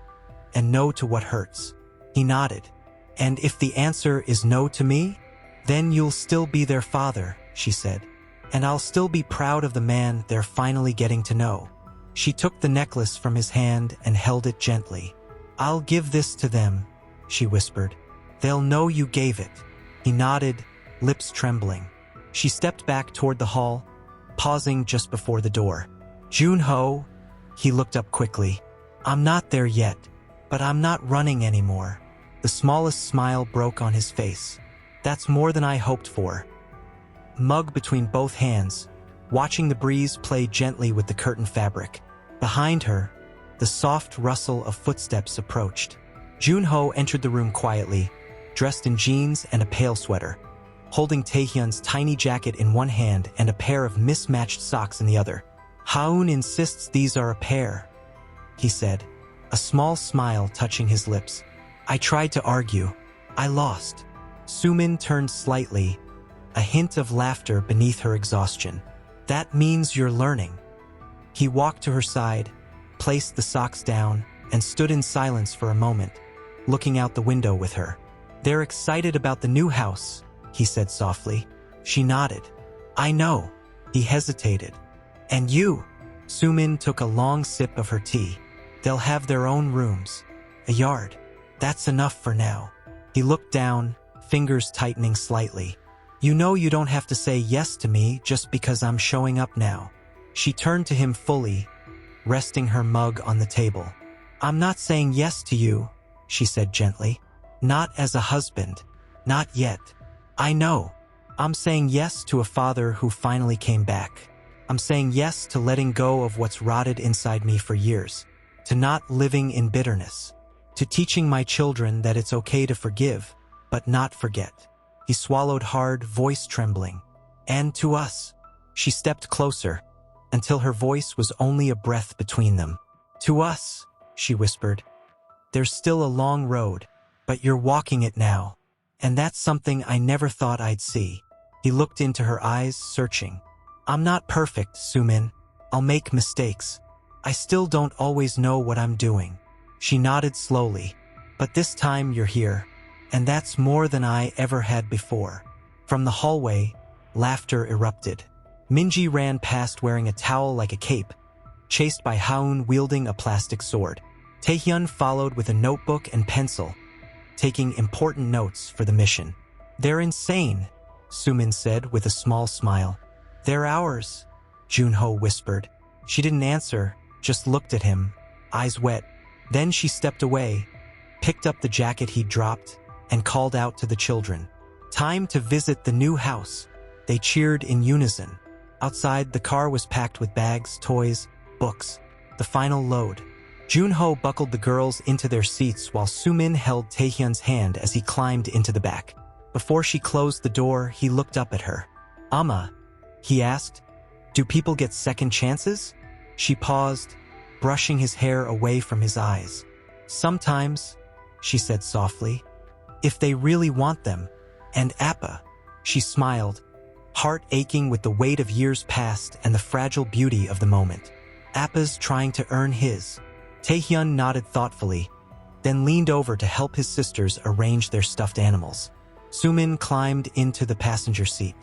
and no to what hurts. He nodded. And if the answer is no to me, then you'll still be their father, she said. And I'll still be proud of the man they're finally getting to know. She took the necklace from his hand and held it gently. I'll give this to them, she whispered. They'll know you gave it. He nodded, lips trembling. She stepped back toward the hall, pausing just before the door. Junho, he looked up quickly. I'm not there yet, but I'm not running anymore. The smallest smile broke on his face. That's more than I hoped for. Mug between both hands, watching the breeze play gently with the curtain fabric. Behind her, the soft rustle of footsteps approached. Junho entered the room quietly, dressed in jeans and a pale sweater, holding Taehyun's tiny jacket in one hand and a pair of mismatched socks in the other. Haun insists these are a pair, he said, a small smile touching his lips. I tried to argue. I lost. Sumin turned slightly, a hint of laughter beneath her exhaustion. That means you're learning. He walked to her side, placed the socks down, and stood in silence for a moment, looking out the window with her. They're excited about the new house, he said softly. She nodded. I know. He hesitated. And you? Sumin took a long sip of her tea. They'll have their own rooms. A yard. That's enough for now. He looked down, fingers tightening slightly. You know you don't have to say yes to me just because I'm showing up now. She turned to him fully, resting her mug on the table. I'm not saying yes to you, she said gently. Not as a husband. Not yet. I know. I'm saying yes to a father who finally came back. I'm saying yes to letting go of what's rotted inside me for years. To not living in bitterness. To teaching my children that it's okay to forgive, but not forget. He swallowed hard, voice trembling. And to us. She stepped closer, until her voice was only a breath between them. To us, she whispered. There's still a long road, but you're walking it now. And that's something I never thought I'd see. He looked into her eyes, searching. I'm not perfect, Sumin. I'll make mistakes. I still don't always know what I'm doing. She nodded slowly. But this time you're here. And that's more than I ever had before. From the hallway, laughter erupted. Minji ran past wearing a towel like a cape, chased by Haun wielding a plastic sword. Taehyun followed with a notebook and pencil, taking important notes for the mission. They're insane, Sumin said with a small smile. They're ours, Junho whispered. She didn't answer, just looked at him, eyes wet. Then she stepped away, picked up the jacket he'd dropped, and called out to the children. Time to visit the new house. They cheered in unison. Outside, the car was packed with bags, toys, books. The final load. Junho buckled the girls into their seats while Sumin held Taehyun's hand as he climbed into the back. Before she closed the door, he looked up at her. "Amma," he asked, "do people get second chances?" She paused, brushing his hair away from his eyes. "Sometimes," she said softly, "if they really want them." And Appa, she smiled, heart aching with the weight of years past and the fragile beauty of the moment. Appa's trying to earn his. Taehyun nodded thoughtfully, then leaned over to help his sisters arrange their stuffed animals. Sumin climbed into the passenger seat.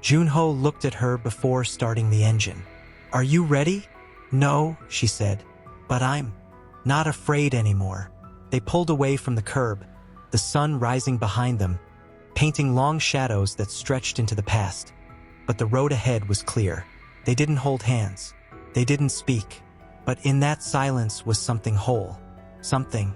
Junho looked at her before starting the engine. "Are you ready?" "No," she said, "but I'm not afraid anymore." They pulled away from the curb, the sun rising behind them, painting long shadows that stretched into the past. But the road ahead was clear. They didn't hold hands. They didn't speak. But in that silence was something whole, something